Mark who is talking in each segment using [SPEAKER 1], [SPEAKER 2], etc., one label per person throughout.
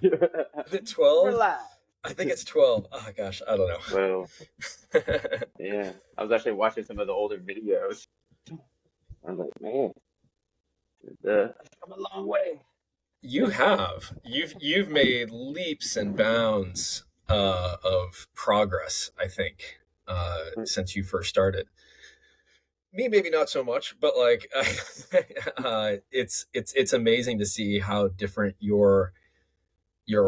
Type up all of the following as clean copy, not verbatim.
[SPEAKER 1] Is it 12?
[SPEAKER 2] Relax.
[SPEAKER 1] I think it's 12. Oh gosh, I don't
[SPEAKER 2] Well,
[SPEAKER 1] know.
[SPEAKER 2] yeah. I was actually watching some of the older videos. I was like, man, it's come a long way.
[SPEAKER 1] You've made leaps and bounds of progress, I think, since you first started. Me, maybe not so much, but like, it's amazing to see how different your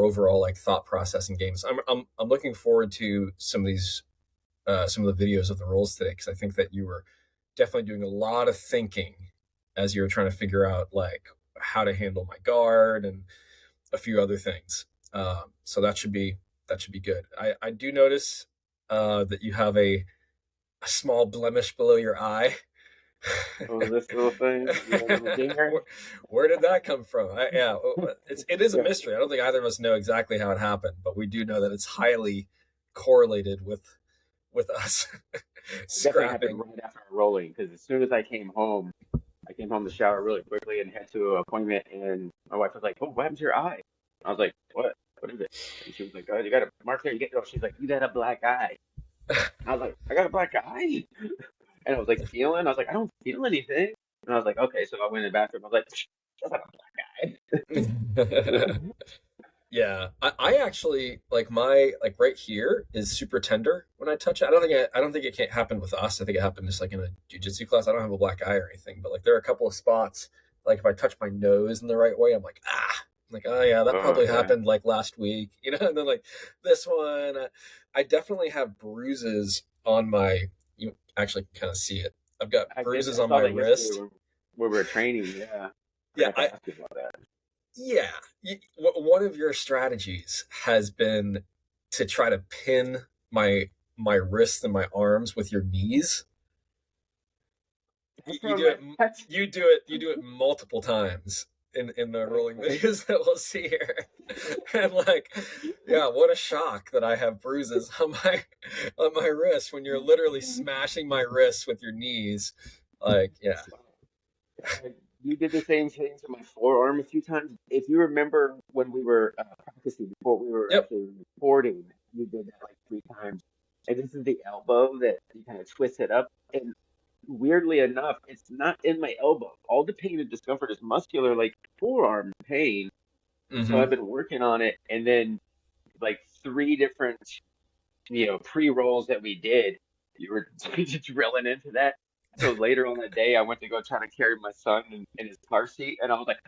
[SPEAKER 1] overall like thought process in games. I'm looking forward to some of the videos of the roles today, because I think that you were definitely doing a lot of thinking as you were trying to figure out like how to handle my guard and a few other things. So that should be good. I do notice that you have a small blemish below your eye.
[SPEAKER 2] Oh, this little thing, little dinger.
[SPEAKER 1] Where did that come from? It is a mystery. I don't think either of us know exactly how it happened, but we do know that it's highly correlated with us
[SPEAKER 2] Definitely happened
[SPEAKER 1] scrapping.
[SPEAKER 2] right after rolling because as soon as I came home to shower really quickly and head to an appointment, and my wife was like, "Oh, what happened to your eye?" I was like, "What? What is it?" And she was like, "Oh, you got a mark there. You get." Oh, she's like, "You got a black eye." I was like, "I got a black eye," and I was like feeling. I was like, "I don't feel anything," and I was like, "Okay." So I went in the bathroom. I was like, "That's not a black eye."
[SPEAKER 1] Yeah, I actually like my like right here is super tender when I touch it. I don't think it can't happen with us. I think it happened just like in a jiu-jitsu class. I don't have a black eye or anything, but like there are a couple of spots like if I touch my nose in the right way, I'm like I'm like, oh yeah, that
[SPEAKER 2] Oh
[SPEAKER 1] probably
[SPEAKER 2] yeah.
[SPEAKER 1] happened like last week, and then like this one, I definitely have bruises on my. You actually kind of see it. I've got
[SPEAKER 2] I did.
[SPEAKER 1] bruises
[SPEAKER 2] I
[SPEAKER 1] on
[SPEAKER 2] saw
[SPEAKER 1] my
[SPEAKER 2] that yesterday
[SPEAKER 1] wrist.
[SPEAKER 2] when we were training. Yeah,
[SPEAKER 1] Yeah,
[SPEAKER 2] forgot to ask you about that.
[SPEAKER 1] yeah, one of your strategies has been to try to pin my wrists and my arms with your knees.
[SPEAKER 2] That's
[SPEAKER 1] You
[SPEAKER 2] from
[SPEAKER 1] do it.
[SPEAKER 2] that's
[SPEAKER 1] You do it multiple times in the rolling
[SPEAKER 2] okay.
[SPEAKER 1] videos that we'll see here. And like, yeah, what a shock that I have bruises on my wrist when you're literally smashing my wrists with your knees. Like, yeah.
[SPEAKER 2] Uh, you did the same thing to my forearm a few times. If you remember when we were practicing before we were
[SPEAKER 1] Yep.
[SPEAKER 2] actually recording, you did that like 3 times. And this is the elbow that you kind of twist it up. And weirdly enough, it's not in my elbow. All the pain and discomfort is muscular, like forearm pain. So
[SPEAKER 1] Mm-hmm.
[SPEAKER 2] I've been working on it. And then like 3 different, pre-rolls that we did, you were drilling into that. So later on that day, I went to go try to carry my son in his car seat, and I was like,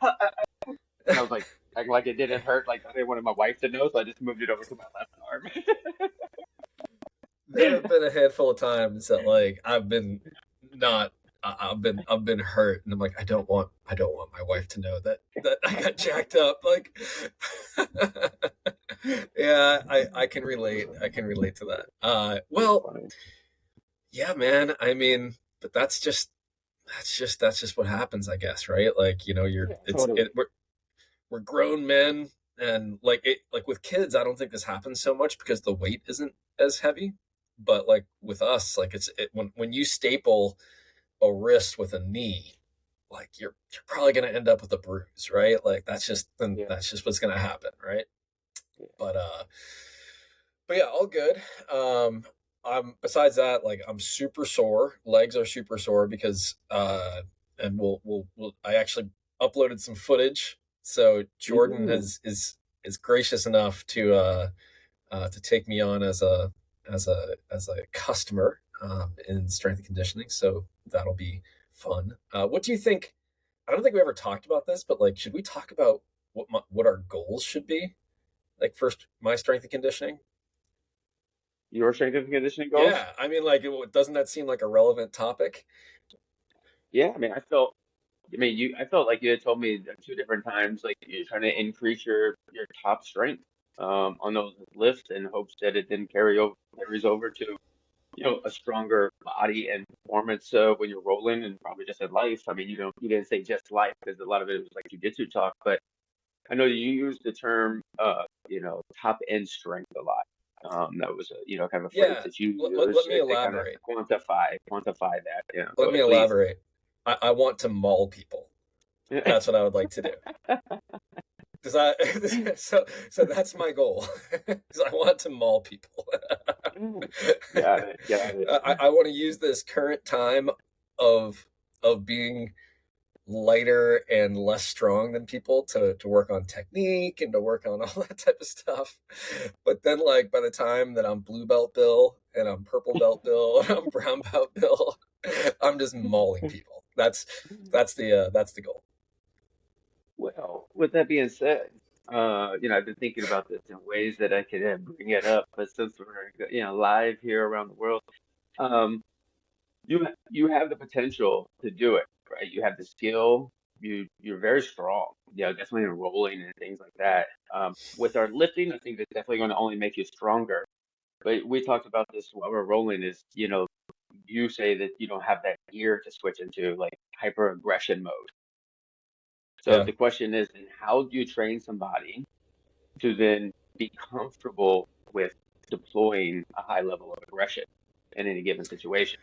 [SPEAKER 2] and I was like, acting like it didn't hurt, like I didn't want my wife to know, so I just moved it over to my left arm.
[SPEAKER 1] There have been a handful of times that like I've been not I've been hurt, and I'm like I don't want my wife to know that I got jacked up. Like, yeah, I can relate. I can relate to that.
[SPEAKER 2] It's
[SPEAKER 1] Well,
[SPEAKER 2] funny.
[SPEAKER 1] yeah, man. I mean, but that's just what happens, I guess, right? Like,
[SPEAKER 2] Yeah, totally.
[SPEAKER 1] we're grown men, and like with kids, I don't think this happens so much because the weight isn't as heavy. But like with us, like when you staple a wrist with a knee, like you're probably gonna end up with a bruise, right? Like
[SPEAKER 2] Yeah,
[SPEAKER 1] that's just what's gonna happen, right?
[SPEAKER 2] yeah.
[SPEAKER 1] But yeah, all good. I'm besides that, like I'm super sore. Legs are super sore because and we'll I actually uploaded some footage. So Jordan
[SPEAKER 2] Ooh,
[SPEAKER 1] is gracious enough to take me on as a customer in strength and conditioning. So that'll be fun. What do you think? I don't think we ever talked about this, but like, should we talk about what our goals should be? Like, first, my strength and conditioning.
[SPEAKER 2] your strength and conditioning goals?
[SPEAKER 1] Yeah, I mean, like, doesn't that seem like a relevant topic?
[SPEAKER 2] Yeah, I mean, I felt like you had told me 2 different times, like you're trying to increase your top strength on those lifts in hopes that it then carries over to a stronger body and performance when you're rolling and probably just in life. I mean, you didn't say just life because a lot of it was like jujitsu talk, but I know you used the term top end strength a lot. That was kind of a phrase
[SPEAKER 1] Yeah,
[SPEAKER 2] that you
[SPEAKER 1] let
[SPEAKER 2] used
[SPEAKER 1] me
[SPEAKER 2] to kind of
[SPEAKER 1] elaborate.
[SPEAKER 2] quantify that.
[SPEAKER 1] Let
[SPEAKER 2] Go
[SPEAKER 1] me
[SPEAKER 2] ahead, please.
[SPEAKER 1] elaborate. I want to maul people. That's what I would like to do. Does that so that's my goal. Is I want to maul people.
[SPEAKER 2] Got it. Got it.
[SPEAKER 1] I want to use this current time of being lighter and less strong than people to work on technique and to work on all that type of stuff. But then like by the time that I'm blue belt Bill and I'm purple belt Bill and I'm brown belt Bill, I'm just mauling people. That's the goal.
[SPEAKER 2] Well, with that being said, I've been thinking about this in ways that I could bring it up, but since we're, live here around the world, um, you have the potential to do it, right? You have the skill. You're very strong. Yeah, definitely in rolling and things like that. With our lifting, I think that's definitely going to only make you stronger. But we talked about this while we're rolling. Is you say that you don't have that gear to switch into like hyper aggression mode. So
[SPEAKER 1] Yeah.
[SPEAKER 2] the question is, then how do you train somebody to then be comfortable with deploying a high level of aggression in any given situation?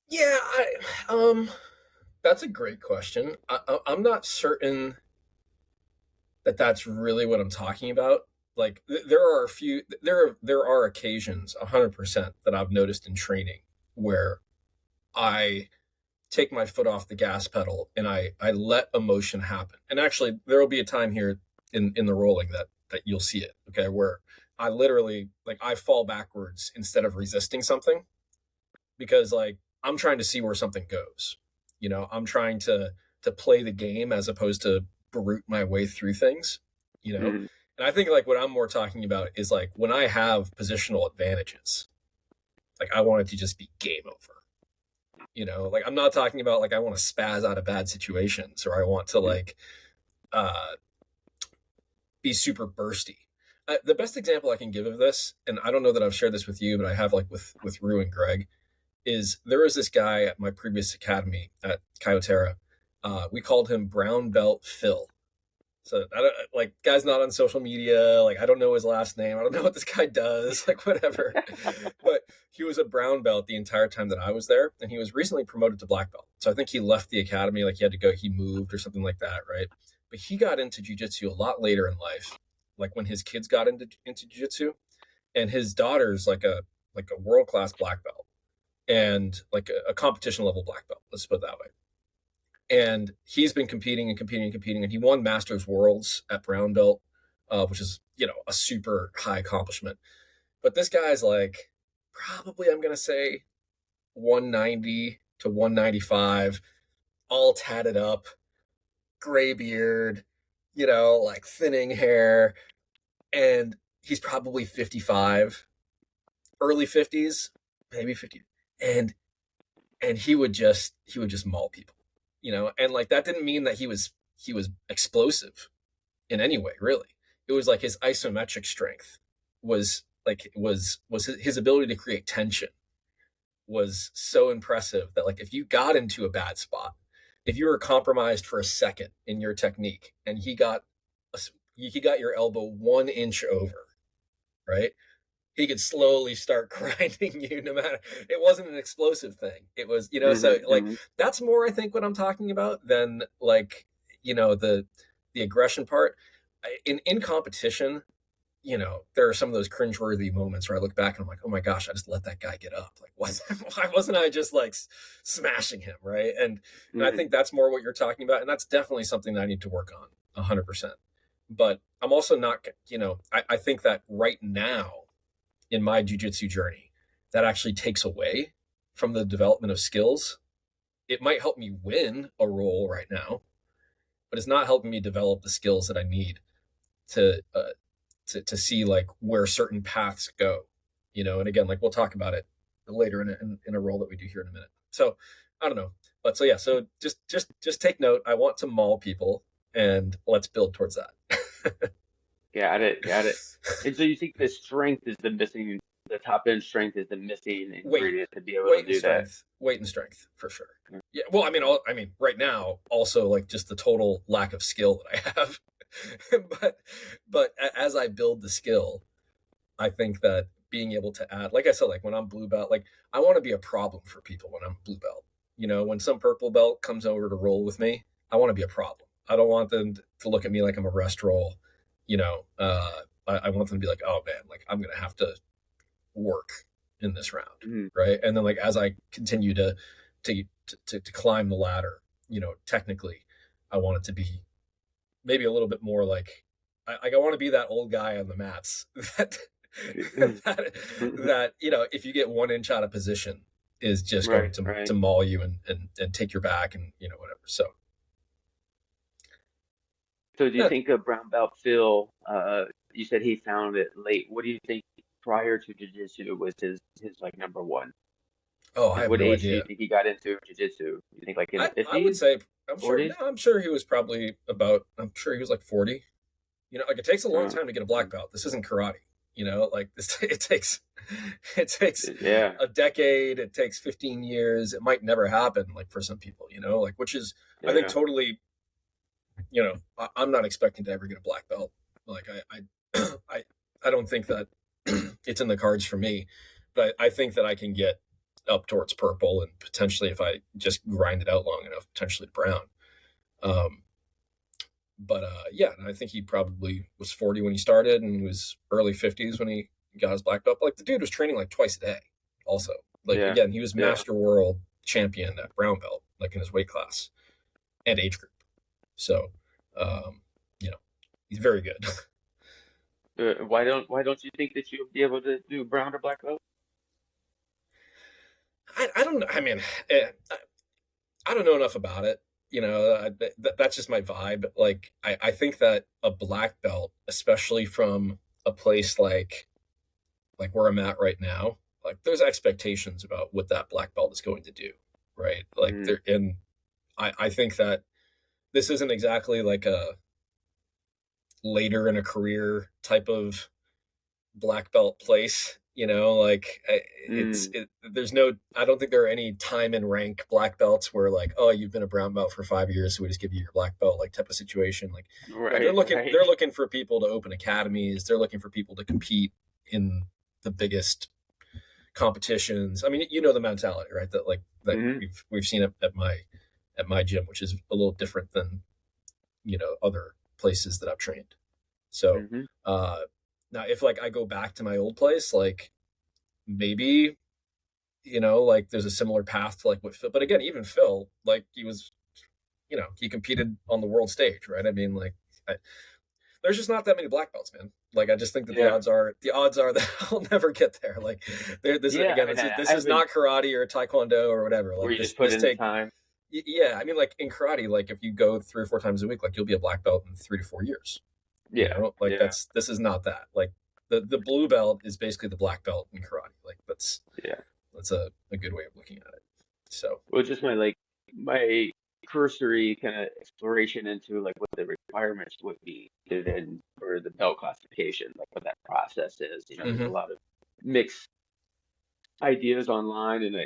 [SPEAKER 1] Yeah, that's a great question. I'm not certain that that's really what I'm talking about. Like there are a few there are occasions 100% that I've noticed in training where I take my foot off the gas pedal and I let emotion happen. And actually there will be a time here in the rolling that you'll see it, okay, where I literally like I fall backwards instead of resisting something because like I'm trying to see where something goes. I'm trying to play the game as opposed to brute my way through things, you know?
[SPEAKER 2] Hmm.
[SPEAKER 1] And I think like what I'm more talking about is like when I have positional advantages, like I want it to just be game over. Like I'm not talking about like I want to spaz out of bad situations or I want to like uh be super bursty. The best example I can give of this, and I don't know that I've shared this with you, but I have like with Rue and Greg, is there was this guy at my previous academy at Kyotera. We called him Brown Belt Phil. So I don't like guy's not on social media. Like I don't know his last name. I don't know what this guy does. Like whatever. But he was a brown belt the entire time that I was there, and he was recently promoted to black belt. So I think he left the academy. Like he had to go. He moved or something like that, right? But he got into jujitsu a lot later in life. Like when his kids got into jujitsu, and his daughter's like a world class black belt and like a competition level black belt. Let's put it that way. And he's been competing and competing and competing, and he won Masters Worlds at brown belt, which is a super high accomplishment. But this guy's like probably I'm gonna say 190 to 195, all tatted up, gray beard, like thinning hair, and he's probably 55, early 50s, maybe 50, and he would just maul people, and like that didn't mean that he was explosive in any way, really. It was like his isometric strength was his ability to create tension was so impressive that like if you got into a bad spot, if you were compromised for a second in your technique and he got your elbow 1 inch over, right? He could slowly start grinding you no matter it wasn't an explosive thing. It was,
[SPEAKER 2] Hmm.
[SPEAKER 1] so like
[SPEAKER 2] Hmm.
[SPEAKER 1] that's more I think what I'm talking about than like, the aggression part. In competition, there are some of those cringeworthy moments where I look back and I'm like, oh my gosh, I just let that guy get up. Like, why wasn't I just like smashing him, right? And I
[SPEAKER 2] Hmm.
[SPEAKER 1] think that's more what you're talking about, and that's definitely something that I need to work on 100%. But I'm also not, I think that right now in my jujitsu journey, that actually takes away from the development of skills. It might help me win a role right now, but it's not helping me develop the skills that I need to to see like where certain paths go, and again, like we'll talk about it later in a role that we do here in a minute. So I don't know, but so yeah, so just take note. I want to maul people, and let's build towards that.
[SPEAKER 2] Got it. Got it. And so you think the top end strength is the missing
[SPEAKER 1] weight
[SPEAKER 2] ingredient to be able to do that?
[SPEAKER 1] weight and strength for sure. Yeah, well, I mean right now also like just the total lack of skill that I have. but as I build the skill, I think that being able to add, like I said, like when I'm blue belt, like I want to be a problem for people when I'm blue belt. When some purple belt comes over to roll with me, I want to be a problem. I don't want them to look at me like I'm a rest roll. I want them to be like, oh man, like I'm gonna have to work in this round,
[SPEAKER 2] Mm-hmm.
[SPEAKER 1] right? And then like as I continue to climb the ladder, technically, I want it to be maybe a little bit more like I want to be that old guy on the mats that that if you get 1 inch out of position is just going
[SPEAKER 2] Right,
[SPEAKER 1] to
[SPEAKER 2] right.
[SPEAKER 1] to maul you and take your back and whatever. So
[SPEAKER 2] So do you
[SPEAKER 1] yeah.
[SPEAKER 2] think a brown belt Phil, you said he found it late. What do you think prior to jiu-jitsu was his like number one?
[SPEAKER 1] Oh, I
[SPEAKER 2] Like
[SPEAKER 1] have
[SPEAKER 2] what
[SPEAKER 1] no
[SPEAKER 2] age do you
[SPEAKER 1] idea.
[SPEAKER 2] think he got into jiu-jitsu? You think like in the
[SPEAKER 1] I would
[SPEAKER 2] 50s,
[SPEAKER 1] say I'm sure. No,
[SPEAKER 2] 40s?
[SPEAKER 1] I'm sure he was probably about. I'm sure he was like 40. Like it takes a long
[SPEAKER 2] Uh,
[SPEAKER 1] time to get a black belt. This isn't karate. Like this, it takes
[SPEAKER 2] yeah,
[SPEAKER 1] a decade. It takes 15 years. It might never happen. Like for some people, like which is I think
[SPEAKER 2] yeah.
[SPEAKER 1] totally. I'm not expecting to ever get a black belt. Like I don't think that it's in the cards for me, but I think that I can get up towards purple and potentially if I just grind it out long enough, potentially to brown. Um, but yeah, I think he probably was 40 when he started and he was early 50s when he got his black belt. Like the dude was training like twice a day. Also, like
[SPEAKER 2] Yeah,
[SPEAKER 1] again, he was
[SPEAKER 2] yeah.
[SPEAKER 1] master world champion at brown belt, like in his weight class and age group. So, um, you know, he's very good.
[SPEAKER 2] Why don't you think that you'll be able to do brown or black belt?
[SPEAKER 1] I don't know. I mean, I don't know enough about it. That's just my vibe. Like, I think that a black belt, especially from a place like where I'm at right now, like there's expectations about what that black belt is going to do, right? Like
[SPEAKER 2] Mm,
[SPEAKER 1] there, and I think that this isn't exactly like a later in a career type of black belt place. Like
[SPEAKER 2] mm,
[SPEAKER 1] there's no, I don't think there are any time and rank black belts where like, oh, you've been a brown belt for 5 years, so we just give you your black belt, like type of situation. Like, they're
[SPEAKER 2] right,
[SPEAKER 1] looking,
[SPEAKER 2] right.
[SPEAKER 1] they're looking for people to open academies. They're looking for people to compete in the biggest competitions. I mean, the mentality, right? That like that
[SPEAKER 2] Hmm.
[SPEAKER 1] we've seen it at my gym, which is a little different than other places that I've trained. So
[SPEAKER 2] Hmm.
[SPEAKER 1] uh, now, if like I go back to my old place, like maybe like there's a similar path to like what Phil. But again, even Phil, like he was, he competed on the world stage, right? I mean, like there's just not that many black belts, man. Like I just think that the
[SPEAKER 2] Yeah,
[SPEAKER 1] odds are that I'll never get there. Like this is
[SPEAKER 2] yeah. I
[SPEAKER 1] again,
[SPEAKER 2] mean,
[SPEAKER 1] this
[SPEAKER 2] I
[SPEAKER 1] is
[SPEAKER 2] haven't.
[SPEAKER 1] not karate or taekwondo or whatever.
[SPEAKER 2] Where
[SPEAKER 1] Like
[SPEAKER 2] you just put
[SPEAKER 1] this
[SPEAKER 2] in the
[SPEAKER 1] take
[SPEAKER 2] time.
[SPEAKER 1] yeah. I mean, like in karate, like if you go 3 or 4 times a week, like you'll be a black belt in 3 to 4 years.
[SPEAKER 2] Yeah,
[SPEAKER 1] Like
[SPEAKER 2] yeah,
[SPEAKER 1] this is not that. Like the blue belt is basically the black belt in karate. Like
[SPEAKER 2] yeah.
[SPEAKER 1] that's a good way of looking at it. So
[SPEAKER 2] Well, just my cursory kind of exploration into like what the requirements would be to then for the belt classification, like what that process is. There's a
[SPEAKER 1] hmm
[SPEAKER 2] lot of mixed ideas online, and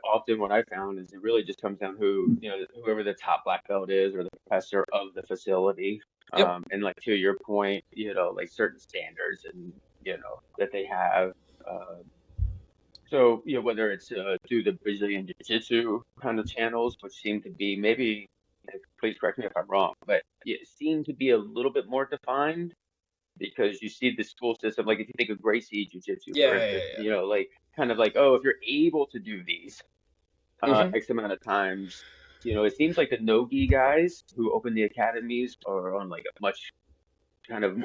[SPEAKER 2] often what I found is it really just comes down whoever the top black belt is or the professor of the facility.
[SPEAKER 1] yep,
[SPEAKER 2] And like to your point, like certain standards and that they have. Uh, So, whether it's through the Brazilian Jiu-Jitsu kind of channels, which seem to be maybe, please correct me if I'm wrong, but it seem to be a little bit more defined because you see the school system, like if you think of Gracie Jiu-Jitsu, for
[SPEAKER 1] yeah,
[SPEAKER 2] instance,
[SPEAKER 1] yeah,
[SPEAKER 2] like kind of like, oh, if you're able to do these
[SPEAKER 1] yeah. hmm
[SPEAKER 2] X amount of times, it seems like the no-gi guys who open the academies are on like a much kind of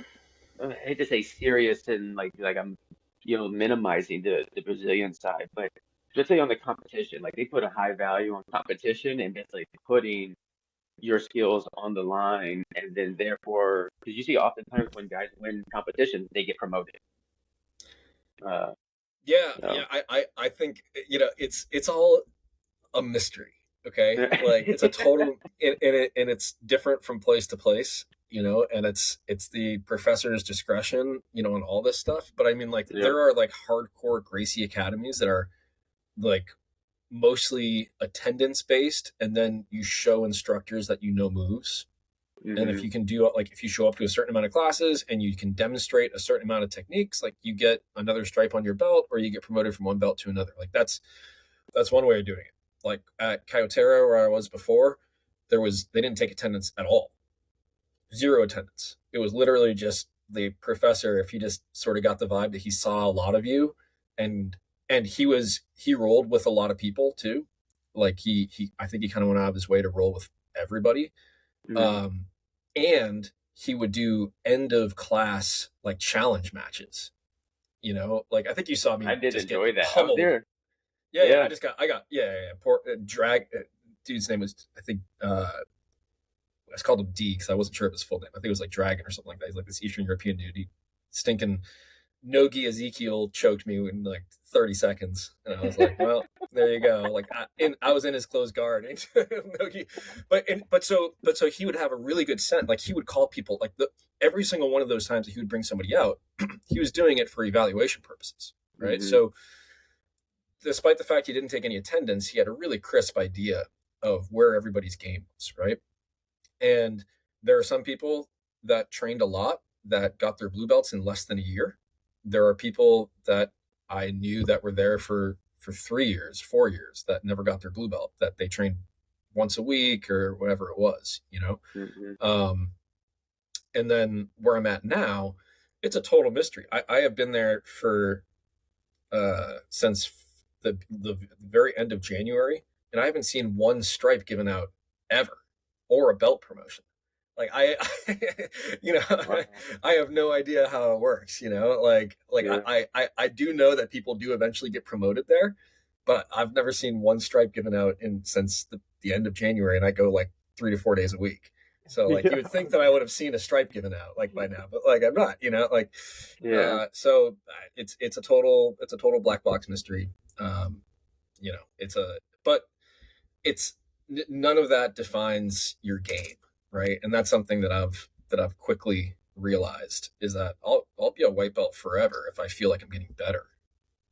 [SPEAKER 2] I hate to say serious and like I'm minimizing the Brazilian side, but especially on the competition, like they put a high value on competition and basically putting your skills on the line, and then therefore, because you see oftentimes when guys win competitions, they get promoted. Uh,
[SPEAKER 1] Yeah, yeah.
[SPEAKER 2] so
[SPEAKER 1] I think it's all a mystery. Okay, like it's a total and it's different from place to place. And it's the professor's discretion. On all this stuff. But I mean, like
[SPEAKER 2] yeah.
[SPEAKER 1] there are like hardcore Gracie academies that are like mostly attendance based, and then you show instructors that moves. And if
[SPEAKER 2] Hmm.
[SPEAKER 1] you can do like if you show up to a certain amount of classes and you can demonstrate a certain amount of techniques, like you get another stripe on your belt or you get promoted from one belt to another. Like that's one way of doing it. Like at Kyotera where I was before, they didn't take attendance at all. zero attendance. It was literally just the professor, if he just sort of got the vibe that he saw a lot of you, and he rolled with a lot of people too. Like he I think he kind of went out of his way to roll with everybody.
[SPEAKER 2] Mm.
[SPEAKER 1] Um, and he would do end of class like challenge matches. Like I think you saw
[SPEAKER 2] I
[SPEAKER 1] me
[SPEAKER 2] did
[SPEAKER 1] just get
[SPEAKER 2] enjoy that. I was
[SPEAKER 1] pummeled.
[SPEAKER 2] there.
[SPEAKER 1] Yeah.
[SPEAKER 2] Yeah.
[SPEAKER 1] I got, yeah. Poor drag. Dude's name was, I think, I called him D because I wasn't sure of his full name. I think it was like Dragon or something like that. He's like this Eastern European dude. He stinking Nogi Ezekiel choked me in like 30 seconds, and I was like, well, there you go. Like, I was in his closed guard. Nogi, but so he would have a really good scent. Like he would call people like every single one of those times that he would bring somebody out, he was doing it for evaluation purposes, right?
[SPEAKER 2] Hmm.
[SPEAKER 1] So despite the fact he didn't take any attendance, he had a really crisp idea of where everybody's game was, right? And there are some people that trained a lot that got their blue belts in less than a year. There are people that I knew that were there for 3 years, 4 years that never got their blue belt, that they trained once a week or whatever it was.
[SPEAKER 2] Hmm.
[SPEAKER 1] Um, and then where I'm at now, it's a total mystery. I have been there for since the very end of January, and I haven't seen one stripe given out ever, or a belt promotion. Like
[SPEAKER 2] Wow.
[SPEAKER 1] I have no idea how it works. Like
[SPEAKER 2] Yeah.
[SPEAKER 1] I do know that people do eventually get promoted there, but I've never seen one stripe given out since the end of January, and I go like 3 to 4 days a week. So like you
[SPEAKER 2] Yeah.
[SPEAKER 1] would think that I would have seen a stripe given out like by now, but like I'm not. Like
[SPEAKER 2] Yeah.
[SPEAKER 1] so it's a total black box mystery. Um, but it's none of that defines your game, right? And that's something that I've quickly realized is that I'll be a white belt forever if I feel like I'm getting better,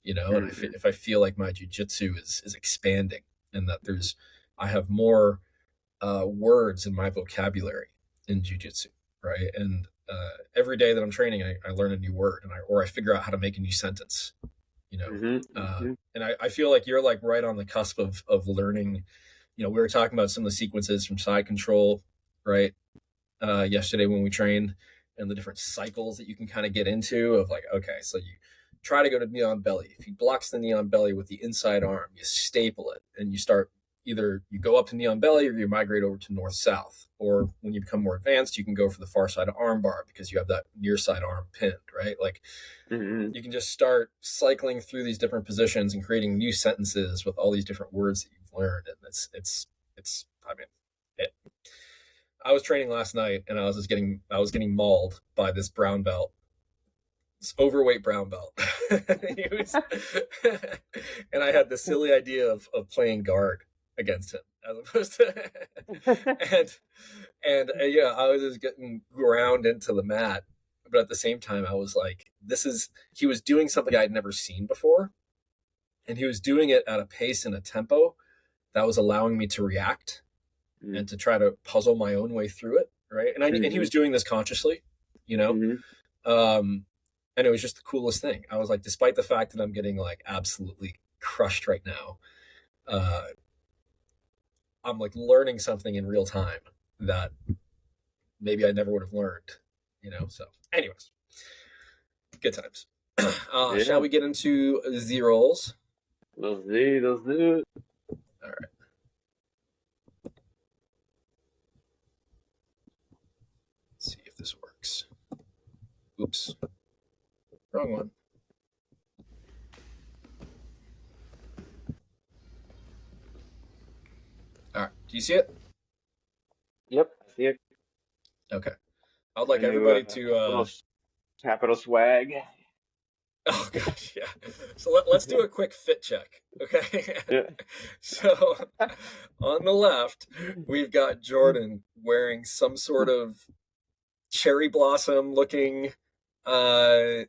[SPEAKER 1] and
[SPEAKER 2] Hmm.
[SPEAKER 1] if I feel like my jujitsu is expanding, and that I have more words in my vocabulary in jujitsu, right? And every day that I'm training, I learn a new word, or I figure out how to make a new sentence, you know.
[SPEAKER 2] Hmm. Hmm.
[SPEAKER 1] And I feel like you're like right on the cusp of learning. We were talking about some of the sequences from side control, right? Yesterday when we trained, and the different cycles that you can kind of get into of like, okay, so you try to go to neon belly. If he blocks the neon belly with the inside arm, you staple it, and you start either you go up to neon belly or you migrate over to north south. Or when you become more advanced, you can go for the far side of armbar because you have that near side arm pinned, right? Like
[SPEAKER 2] Hmm.
[SPEAKER 1] you can just start cycling through these different positions and creating new sentences with all these different words that you've learned, and it's I mean it, I was training last night, and I was getting mauled by this brown belt, this overweight brown belt. was, and I had the silly idea of playing guard against him as opposed to and yeah, I was just getting ground into the mat. But at the same time, I was like, he was doing something I'd never seen before, and he was doing it at a pace and a tempo that was allowing me to react and to try to puzzle my own way through it, right? And he
[SPEAKER 2] Hmm.
[SPEAKER 1] was doing this consciously, you know,
[SPEAKER 2] Hmm.
[SPEAKER 1] um, and it was just the coolest thing. I was like, despite the fact that I'm getting like absolutely crushed right now, uh, I'm like learning something in real time that maybe I never would have learned. So, anyways, good times. Shall
[SPEAKER 2] Yeah.
[SPEAKER 1] we get into the rolls?
[SPEAKER 2] Let's see. Let's do it.
[SPEAKER 1] All right, let's see if this works. Oops, wrong one. All right, do you see it?
[SPEAKER 2] Yep. I see it.
[SPEAKER 1] Okay. I'd like
[SPEAKER 2] My new
[SPEAKER 1] everybody to
[SPEAKER 2] capital swag.
[SPEAKER 1] oh gosh, yeah. So let's do a quick fit check, okay?
[SPEAKER 2] Yeah.
[SPEAKER 1] So on the left, we've got Jordan wearing some sort of cherry blossom looking uh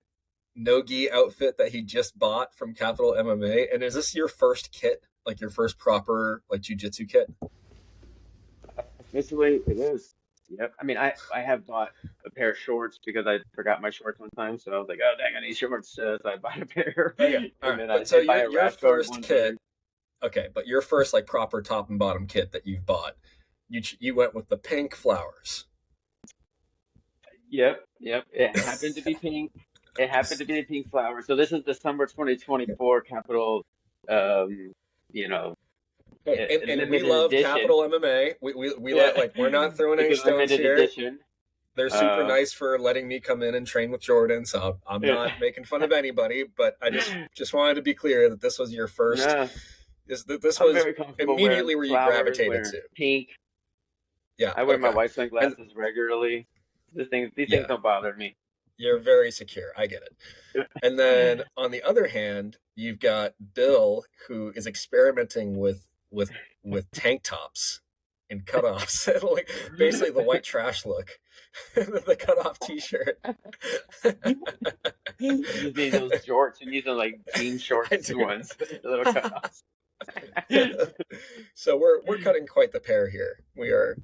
[SPEAKER 1] nogi outfit that he just bought from Capital MMA. And is this your first kit? Like your first proper like jujitsu kit?
[SPEAKER 2] Officially, it is. Yep. I mean, I have bought a pair of shorts because I forgot my shorts one time, so I was like, oh dang, I need shorts, so I bought a pair,
[SPEAKER 1] Okay, all
[SPEAKER 2] and
[SPEAKER 1] right.
[SPEAKER 2] then I
[SPEAKER 1] But so
[SPEAKER 2] did buy
[SPEAKER 1] your
[SPEAKER 2] a
[SPEAKER 1] your
[SPEAKER 2] rash guard
[SPEAKER 1] first
[SPEAKER 2] one
[SPEAKER 1] kit,
[SPEAKER 2] later.
[SPEAKER 1] okay, but your first like proper top and bottom kit that you've bought, you went with the pink flowers.
[SPEAKER 2] Yep, yep. It happened to be pink. It happened to be the pink flower. So this is the summer 2024 Capital, um, you know,
[SPEAKER 1] And we
[SPEAKER 2] limited
[SPEAKER 1] love
[SPEAKER 2] edition.
[SPEAKER 1] Capital MMA. We
[SPEAKER 2] Yeah,
[SPEAKER 1] let, like, we're not throwing
[SPEAKER 2] it's
[SPEAKER 1] any
[SPEAKER 2] a
[SPEAKER 1] stones
[SPEAKER 2] limited
[SPEAKER 1] here.
[SPEAKER 2] edition.
[SPEAKER 1] They're super
[SPEAKER 2] Uh,
[SPEAKER 1] nice for letting me come in and train with Jordan, so I'm
[SPEAKER 2] yeah.
[SPEAKER 1] not making fun of anybody, but I just wanted to be clear that this was your first.
[SPEAKER 2] No,
[SPEAKER 1] This
[SPEAKER 2] I'm
[SPEAKER 1] was
[SPEAKER 2] very comfortable wearing
[SPEAKER 1] immediately where you
[SPEAKER 2] flowers,
[SPEAKER 1] gravitated
[SPEAKER 2] wearing
[SPEAKER 1] to.
[SPEAKER 2] pink.
[SPEAKER 1] Yeah,
[SPEAKER 2] I wear my
[SPEAKER 1] okay.
[SPEAKER 2] white
[SPEAKER 1] And
[SPEAKER 2] sunglasses regularly. These things
[SPEAKER 1] yeah,
[SPEAKER 2] don't bother me.
[SPEAKER 1] you're very secure. I get it. And then on the other hand, you've got Bill, who is experimenting with tank tops and cutoffs, like basically the white trash look, the cutoff T-shirt.
[SPEAKER 2] You just need those jorts. You need the like jean
[SPEAKER 1] I
[SPEAKER 2] shorts
[SPEAKER 1] do.
[SPEAKER 2] ones, the little cutoffs.
[SPEAKER 1] So we're cutting quite the pair here.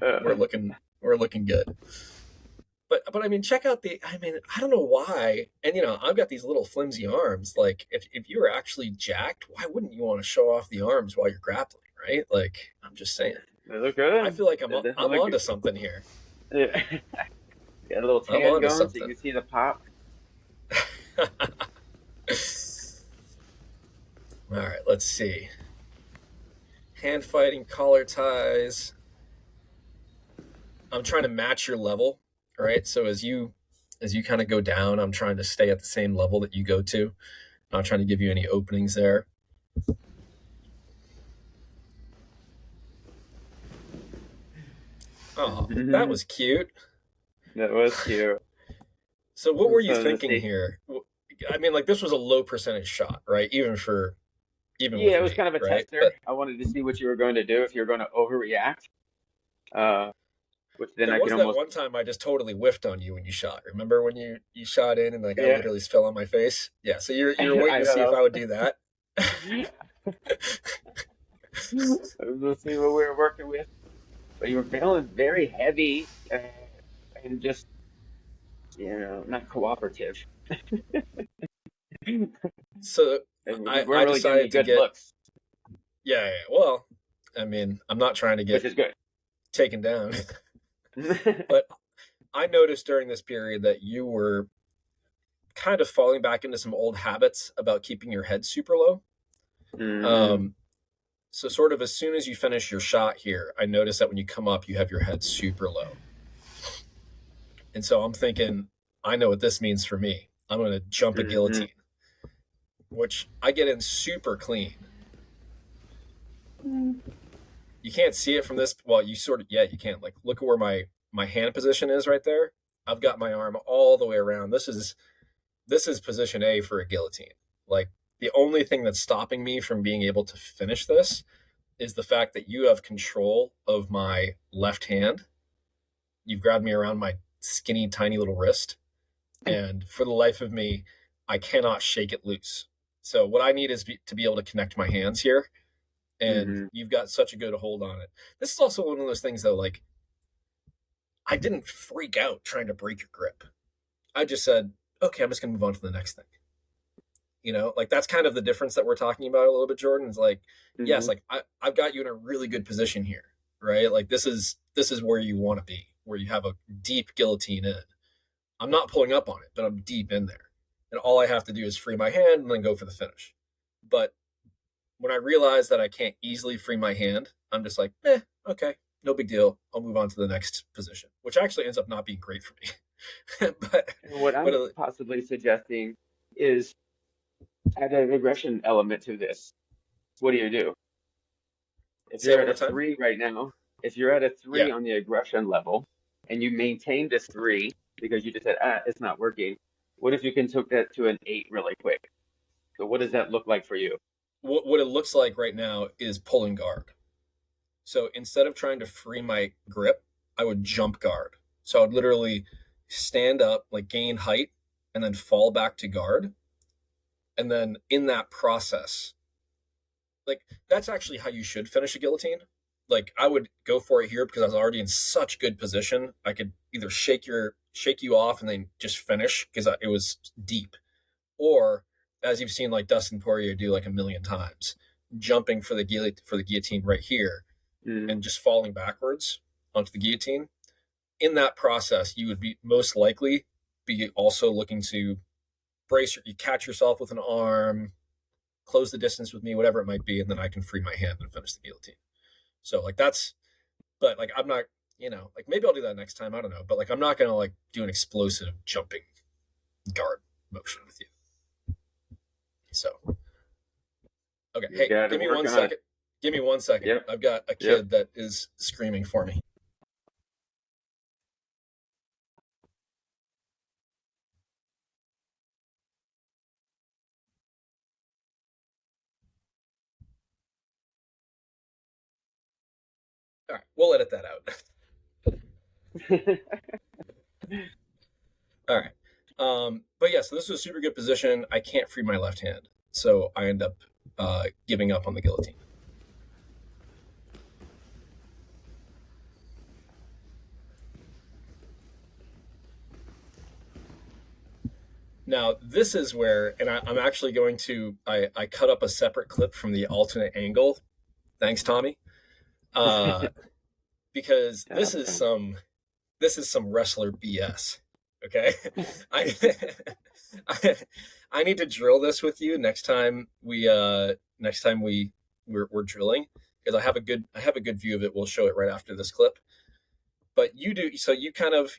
[SPEAKER 2] Uh,
[SPEAKER 1] We're looking good. But I mean, check out the. I mean, I don't know why. And I've got these little flimsy arms. Like, if you were actually jacked, why wouldn't you want to show off the arms while you're grappling, right? Like, I'm just saying.
[SPEAKER 2] they look
[SPEAKER 1] I
[SPEAKER 2] good.
[SPEAKER 1] feel like
[SPEAKER 2] They
[SPEAKER 1] I'm
[SPEAKER 2] definitely look
[SPEAKER 1] onto
[SPEAKER 2] good.
[SPEAKER 1] something here.
[SPEAKER 2] Yeah. Got a little
[SPEAKER 1] I'm
[SPEAKER 2] tan
[SPEAKER 1] onto
[SPEAKER 2] going so you
[SPEAKER 1] something.
[SPEAKER 2] can see the pop.
[SPEAKER 1] All right, let's see. Hand fighting, collar ties. I'm trying to match your level, right? So as you kind of go down, I'm trying to stay at the same level that you go to. Not trying to give you any openings there. Oh, that was cute.
[SPEAKER 2] That was cute.
[SPEAKER 1] So what were
[SPEAKER 2] It's
[SPEAKER 1] you
[SPEAKER 2] fun to
[SPEAKER 1] thinking
[SPEAKER 2] see.
[SPEAKER 1] here? I mean, like, this was a low percentage shot, right? Even
[SPEAKER 2] Yeah,
[SPEAKER 1] with
[SPEAKER 2] it was
[SPEAKER 1] me,
[SPEAKER 2] kind of a
[SPEAKER 1] right?
[SPEAKER 2] tester.
[SPEAKER 1] But
[SPEAKER 2] I wanted to see what you were going to do, if you were going to overreact, uh, which then
[SPEAKER 1] there
[SPEAKER 2] I can
[SPEAKER 1] was that
[SPEAKER 2] almost,
[SPEAKER 1] one time I just totally whiffed on you when you shot. Remember when you shot in and, like, I
[SPEAKER 2] yeah,
[SPEAKER 1] literally fell on my face? Yeah, so you're waiting
[SPEAKER 2] I
[SPEAKER 1] to see if
[SPEAKER 2] know
[SPEAKER 1] I would do that.
[SPEAKER 2] Let's see what we were working with. But you were feeling very heavy, and just, not cooperative.
[SPEAKER 1] So
[SPEAKER 2] And you
[SPEAKER 1] I
[SPEAKER 2] weren't really giving me
[SPEAKER 1] decided to
[SPEAKER 2] good
[SPEAKER 1] get.
[SPEAKER 2] looks,
[SPEAKER 1] Yeah, well, I mean, I'm not trying to
[SPEAKER 2] which
[SPEAKER 1] get
[SPEAKER 2] is good.
[SPEAKER 1] taken down, but I noticed during this period that you were kind of falling back into some old habits about keeping your head super low.
[SPEAKER 2] Hmm.
[SPEAKER 1] Um, so sort of as soon as you finish your shot here, I noticed that when you come up, you have your head super low. And so I'm thinking, I know what this means for me. I'm going to jump a
[SPEAKER 2] Hmm.
[SPEAKER 1] guillotine, which I get in super clean. You can't see it from this. Well, you sort of, yeah, you can. Like, look at where my hand position is right there. I've got my arm all the way around. This is position A for a guillotine. Like, the only thing that's stopping me from being able to finish this is the fact that you have control of my left hand. You've grabbed me around my skinny, tiny little wrist. And for the life of me, I cannot shake it loose. So what I need is to be able to connect my hands here. And
[SPEAKER 2] Hmm.
[SPEAKER 1] you've got such a good hold on it. This is also one of those things, though, like, I didn't freak out trying to break your grip. I just said, okay, I'm just going to move on to the next thing. Like, that's kind of the difference that we're talking about a little bit, Jordan. Is like, yes,
[SPEAKER 2] Hmm.
[SPEAKER 1] like, I've got you in a really good position here, right? Like, this is where you want to be, where you have a deep guillotine in. I'm not pulling up on it, but I'm deep in there. And all I have to do is free my hand and then go for the finish. But when I realize that I can't easily free my hand, I'm just like, okay, no big deal. I'll move on to the next position, which actually ends up not being great for me. but
[SPEAKER 2] And what
[SPEAKER 1] but
[SPEAKER 2] I'm possibly suggesting is add an aggression element to this. What do you do? If
[SPEAKER 1] say it
[SPEAKER 2] you're
[SPEAKER 1] one
[SPEAKER 2] at
[SPEAKER 1] more
[SPEAKER 2] a
[SPEAKER 1] time.
[SPEAKER 2] three right now, if you're at a three
[SPEAKER 1] Yeah.
[SPEAKER 2] on the aggression level and you maintain this three because you just said, it's not working, what if you can take that to an eight really quick? So what does that look like for you?
[SPEAKER 1] What it looks like right now is pulling guard. So instead of trying to free my grip, I would jump guard. So I'd literally stand up, like, gain height, and then fall back to guard. And then in that process, like, that's actually how you should finish a guillotine. Like, I would go for it here because I was already in such good position. I could either shake you off and then just finish because it was deep, or as you've seen, like, Dustin Poirier do like a million times, jumping for the guillotine right here
[SPEAKER 2] Mm,
[SPEAKER 1] and just falling backwards onto the guillotine. in that process, you would be most likely be also looking to you catch yourself with an arm, close the distance with me, whatever it might be, and then I can free my hand and finish the guillotine. So like but like I'm not, like maybe I'll do that next time. I don't know, but like I'm not gonna like do an explosive jumping guard motion with you. So okay,
[SPEAKER 2] You
[SPEAKER 1] hey,
[SPEAKER 2] got to
[SPEAKER 1] give me
[SPEAKER 2] work
[SPEAKER 1] one
[SPEAKER 2] on it.
[SPEAKER 1] second. Give me 1 second.
[SPEAKER 2] Yep.
[SPEAKER 1] I've got a
[SPEAKER 2] Yep.
[SPEAKER 1] kid that is screaming for me. All right, we'll edit that out. All right. But yeah, so this was a super good position. I can't free my left hand, so I end up giving up on the guillotine. Now, this is where, and I'm actually going to, I cut up a separate clip from the alternate angle. Thanks, Tommy. Because this is some wrestler BS. Okay, I, I need to drill this with you next time we're drilling, because I have a good view of it. We'll show it right after this clip. But you do, so you kind of,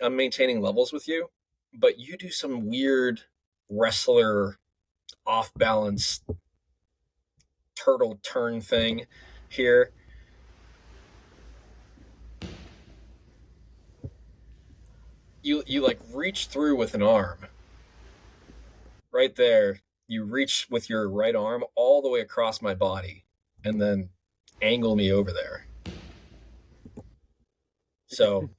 [SPEAKER 1] I'm maintaining levels with you, but you do some weird wrestler off balance turtle turn thing here. You like reach through with an arm right there. You reach with your right arm all the way across my body and then angle me over there. So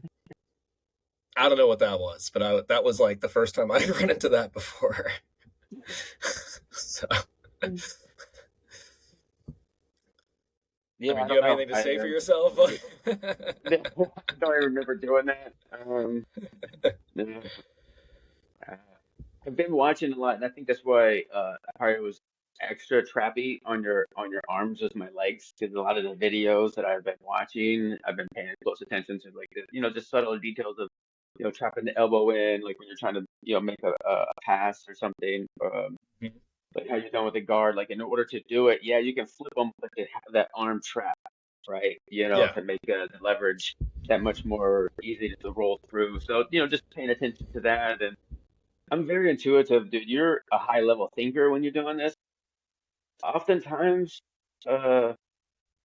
[SPEAKER 1] I don't know what that was, but that was like the first time I'd run into that before. So
[SPEAKER 2] Yeah,
[SPEAKER 1] I mean,
[SPEAKER 2] I
[SPEAKER 1] do you
[SPEAKER 2] don't
[SPEAKER 1] have
[SPEAKER 2] know.
[SPEAKER 1] anything to say for yourself?
[SPEAKER 2] I don't even remember doing that. No. Uh, I've been watching a lot, and I think that's why I probably was extra trappy on your arms as my legs, because a lot of the videos that I've been watching, I've been paying close attention to, like, just subtle details of, trapping the elbow in, like when you're trying to, make a pass or something. Like how you're done with the guard, like in order to do it, yeah, you can flip them, but to have that arm trap, right?
[SPEAKER 1] Yeah.
[SPEAKER 2] To make the leverage that much more easy to roll through. So, just paying attention to that. And I'm very intuitive, dude. You're a high level thinker when you're doing this. Oftentimes, uh,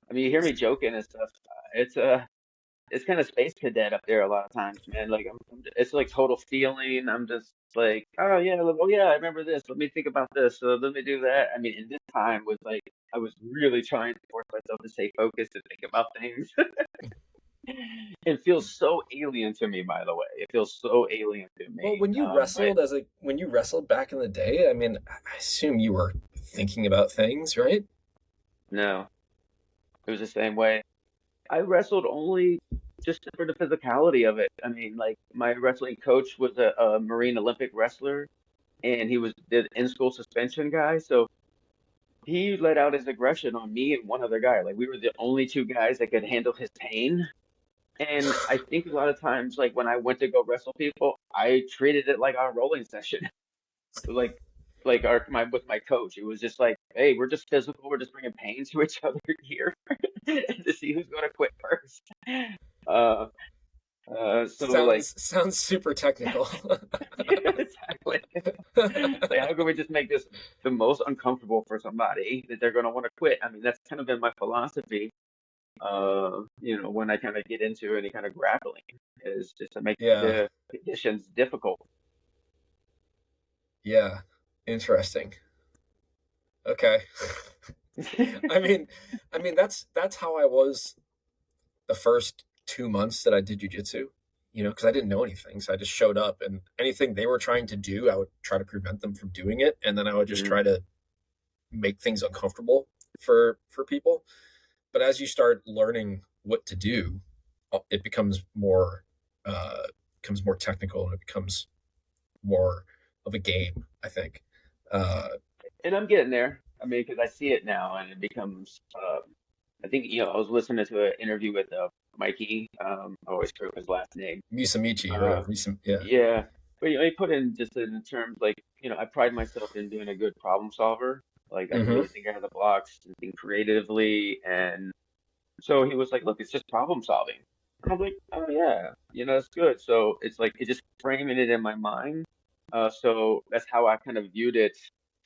[SPEAKER 2] I mean, you hear me joking and stuff. It's kind of space cadet up there a lot of times, man. Like it's like total feeling. I'm just like, oh yeah, oh yeah, I remember this. Let me think about this. So let me do that. I mean, in this time was like I was really trying to force myself to stay focused and think about things. It feels so alien to me, by the way. It feels so alien to
[SPEAKER 1] Well,
[SPEAKER 2] me. But
[SPEAKER 1] when you wrestled back in the day, I mean, I assume you were thinking about things, right?
[SPEAKER 2] no, it was the same way. I wrestled only just for the physicality of it. I mean, like my wrestling coach was a Marine Olympic wrestler, and he was the in-school suspension guy. So he let out his aggression on me and one other guy. Like we were the only two guys that could handle his pain. And I think a lot of times, like when I went to go wrestle people, I treated it like our rolling session, like my with my coach. It was just like, hey, we're just physical. We're just bringing pain to each other here to see who's going to quit first. Uh, so like,
[SPEAKER 1] Sounds super technical.
[SPEAKER 2] exactly. Like, how can we just make this the most uncomfortable for somebody that they're going to want to quit? I mean, that's kind of been my philosophy. When I kind of get into any kind of grappling, is just to make
[SPEAKER 1] Yeah.
[SPEAKER 2] the conditions difficult.
[SPEAKER 1] Yeah. Interesting. Okay. I mean, that's how I was the first 2 months that I did jujitsu. Because I didn't know anything, so I just showed up, and anything they were trying to do, I would try to prevent them from doing it, and then I would just
[SPEAKER 2] Mhm.
[SPEAKER 1] try to make things uncomfortable for people. But as you start learning what to do, it uh, becomes more technical, and it becomes more of a game, I think. Uh,
[SPEAKER 2] And I'm getting there. I mean, because I see it now, and it becomes. I think I was listening to an interview with Mikey. I always forget his last name.
[SPEAKER 1] Musamichi or
[SPEAKER 2] Uh,
[SPEAKER 1] whatever. Yeah.
[SPEAKER 2] yeah, but he put in just in terms like, I pride myself in being a good problem solver. Like I
[SPEAKER 1] Mm-hmm.
[SPEAKER 2] really think out of the box and think creatively, and so he was like, "Look, it's just problem solving." And I'm like, "Oh yeah, that's good." So it's like it just framing it in my mind. So that's how I kind of viewed it.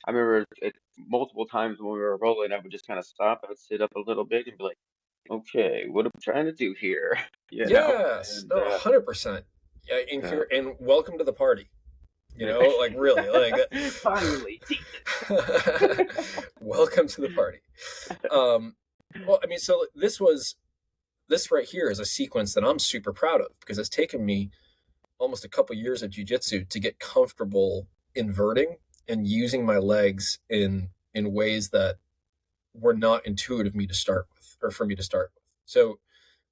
[SPEAKER 2] I remember it multiple times when we were rolling, I would just kind of stop. I would sit up a little bit and be like, "Okay, what am I trying to do here?" You know?
[SPEAKER 1] Yes.
[SPEAKER 2] And
[SPEAKER 1] No, 100%. Yeah, and
[SPEAKER 2] uh,
[SPEAKER 1] welcome to the party.
[SPEAKER 2] yeah.
[SPEAKER 1] Like really, like
[SPEAKER 2] Finally, Jesus.
[SPEAKER 1] welcome to the party. Well, I mean, so this right here is a sequence that I'm super proud of because it's taken me almost a couple years of jiu-jitsu to get comfortable inverting and using my legs in ways that were not intuitive me to start with or for me to start with. So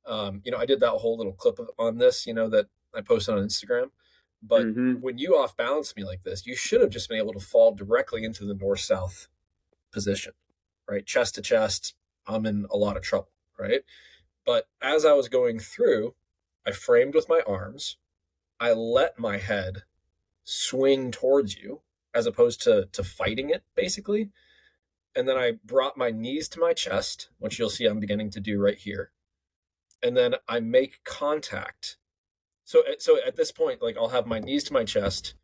[SPEAKER 1] I did that whole little clip on this, that I posted on Instagram. But
[SPEAKER 2] Hmm.
[SPEAKER 1] when you off balance me like this, you should have just been able to fall directly into the north south position, right? Chest to chest, I'm in a lot of trouble, right? But as I was going through, I framed with my arms. I let my head swing towards you as opposed to fighting it, basically. And then I brought my knees to my chest, which you'll see I'm beginning to do right here. And then I make contact. So at this point, like I'll have my knees to my chest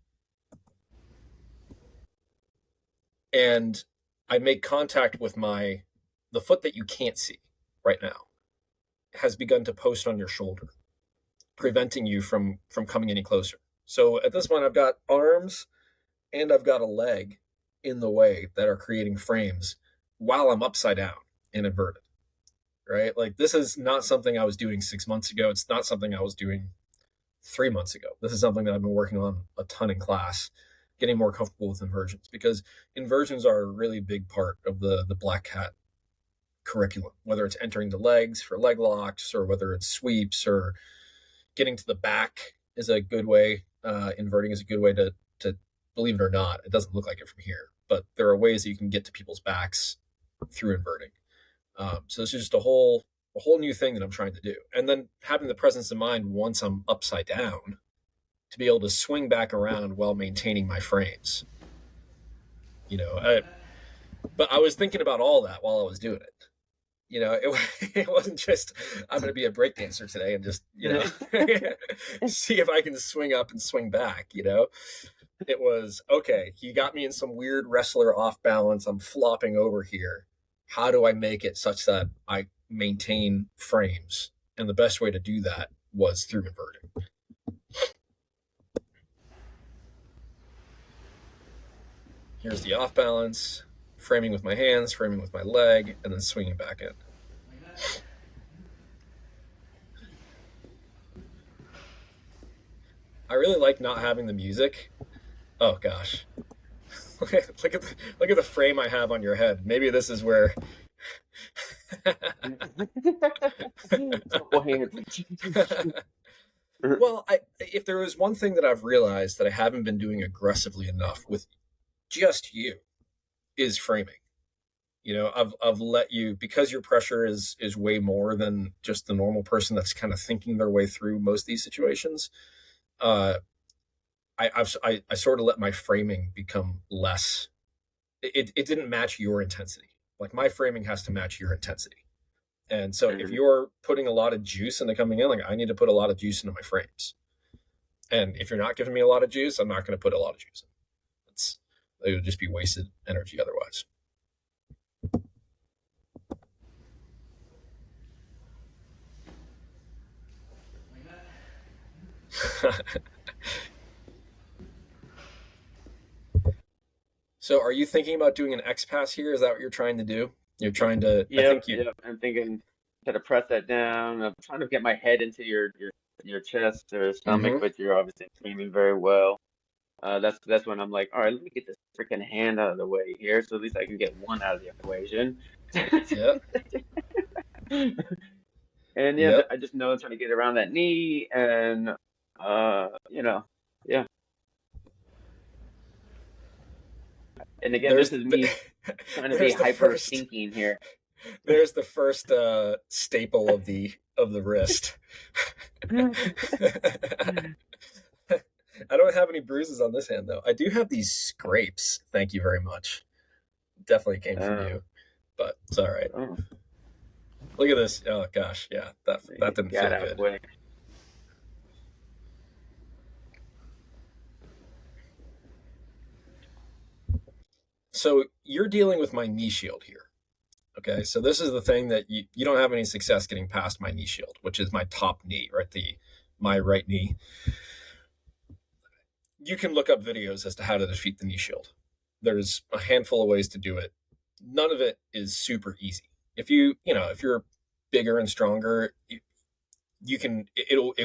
[SPEAKER 1] and I make contact with the foot that you can't see right now has begun to post on your shoulder, preventing you from coming any closer. So at this point, I've got arms and I've got a leg in the way that are creating frames while I'm upside down and inverted. Right? Like this is not something I was doing 6 months ago. It's not something I was doing 3 months ago. This is something that I've been working on a ton in class, getting more comfortable with inversions because inversions are a really big part of the black hat curriculum, whether it's entering the legs for leg locks or whether it's sweeps or getting to the back is a good way. Inverting is a good way to believe it or not. It doesn't look like it from here, but there are ways that you can get to people's backs through inverting. So this is just a whole new thing that I'm trying to do, and then having the presence of mind once I'm upside down to be able to swing back around while maintaining my frames. You know, I, but I was thinking about all that while I was doing it. It wasn't just I'm going to be a breakdancer today and just see if I can swing up and swing back. It was okay. He got me in some weird wrestler off balance. I'm flopping over here. How do I make it such that I maintain frames? And the best way to do that was through inverting. Here's the off balance, framing with my hands, framing with my leg, and then swinging back in. I really like not having the music. Oh gosh. look at the frame I have on your head. Maybe this is where well, if there was one thing that I've realized that I haven't been doing aggressively enough with just you is framing. I've let you because your pressure is way more than just the normal person that's kind of thinking their way through most of these situations. I sort of let my framing become less. It didn't match your intensity. Like my framing has to match your intensity. And so if you're putting a lot of juice into coming in, like I need to put a lot of juice into my frames. And if you're not giving me a lot of juice, I'm not going to put a lot of juice in. It would just be wasted energy otherwise. So are you thinking about doing an X pass here? Is that what you're trying to do? You're trying to, I
[SPEAKER 2] Yep,
[SPEAKER 1] think you,
[SPEAKER 2] yep. I'm thinking try to press that down. I'm trying to get my head into your chest or stomach,
[SPEAKER 1] mm-hmm.
[SPEAKER 2] but you're obviously framing very well. That's when I'm like, all right, let me get this freaking hand out of the way here, so at least I can get one out of the equation.
[SPEAKER 1] Yep.
[SPEAKER 2] And yeah,
[SPEAKER 1] Yep.
[SPEAKER 2] I just know I'm trying to get around that knee, and yeah. And again, this
[SPEAKER 1] There's
[SPEAKER 2] is
[SPEAKER 1] the,
[SPEAKER 2] me trying to be
[SPEAKER 1] there's the
[SPEAKER 2] hyper
[SPEAKER 1] first
[SPEAKER 2] thinking here.
[SPEAKER 1] there's the first staple of the of the wrist. I don't have any bruises on this hand, though. I do have these scrapes. Thank you very much. Definitely came from you, but it's all right. Look at this. Oh, gosh. Yeah, that didn't feel good.
[SPEAKER 2] Quick.
[SPEAKER 1] So you're dealing with my knee shield here. Okay, so this is the thing that you don't have any success getting past my knee shield, which is my top knee, right? My right knee. You can look up videos as to how to defeat the knee shield. There's a handful of ways to do it. None of it is super easy. If you're bigger and stronger, it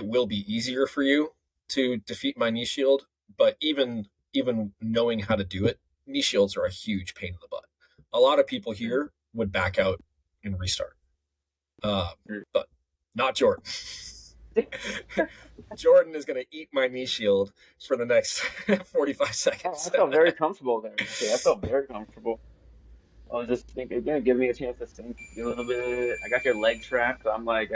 [SPEAKER 1] will be easier for you to defeat my knee shield. But even knowing how to do it, knee shields are a huge pain in the butt. A lot of people here would back out and restart, but not Jordan. Jordan is going to eat my knee shield for the next 45 seconds.
[SPEAKER 2] I felt very comfortable there. I felt very comfortable. I was just thinking, again, give me a chance to think a little bit. I got your leg trapped. So I'm like,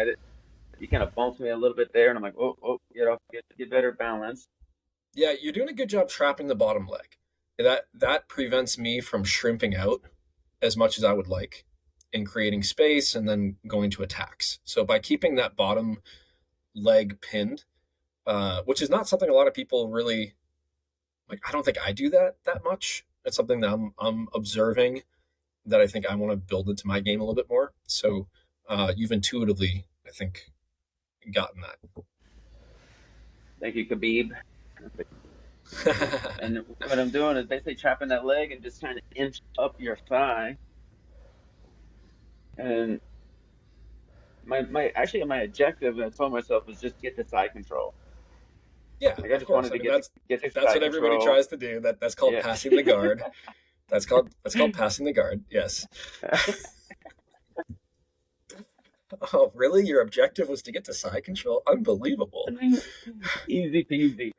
[SPEAKER 2] you kind of bumped me a little bit there, and I'm like, oh, get better balance.
[SPEAKER 1] Yeah, you're doing a good job trapping the bottom leg. That prevents me from shrimping out as much as I would like and creating space and then going to attacks. So by keeping that bottom leg pinned, which is not something a lot of people really like. I don't think I do that much. It's something that I'm observing that I think I want to build into my game a little bit more. So you've intuitively, I think, gotten that.
[SPEAKER 2] Thank you, Khabib. And what I'm doing is basically trapping that leg and just trying to inch up your thigh. And my objective, I told myself, was just get the side control.
[SPEAKER 1] Yeah,
[SPEAKER 2] like I just wanted to get the
[SPEAKER 1] that's what everybody
[SPEAKER 2] control.
[SPEAKER 1] Tries to do. That's called passing the guard. That's called passing the guard. Yes. Oh, really? Your objective was to get to side control? Unbelievable.
[SPEAKER 2] Easy peasy.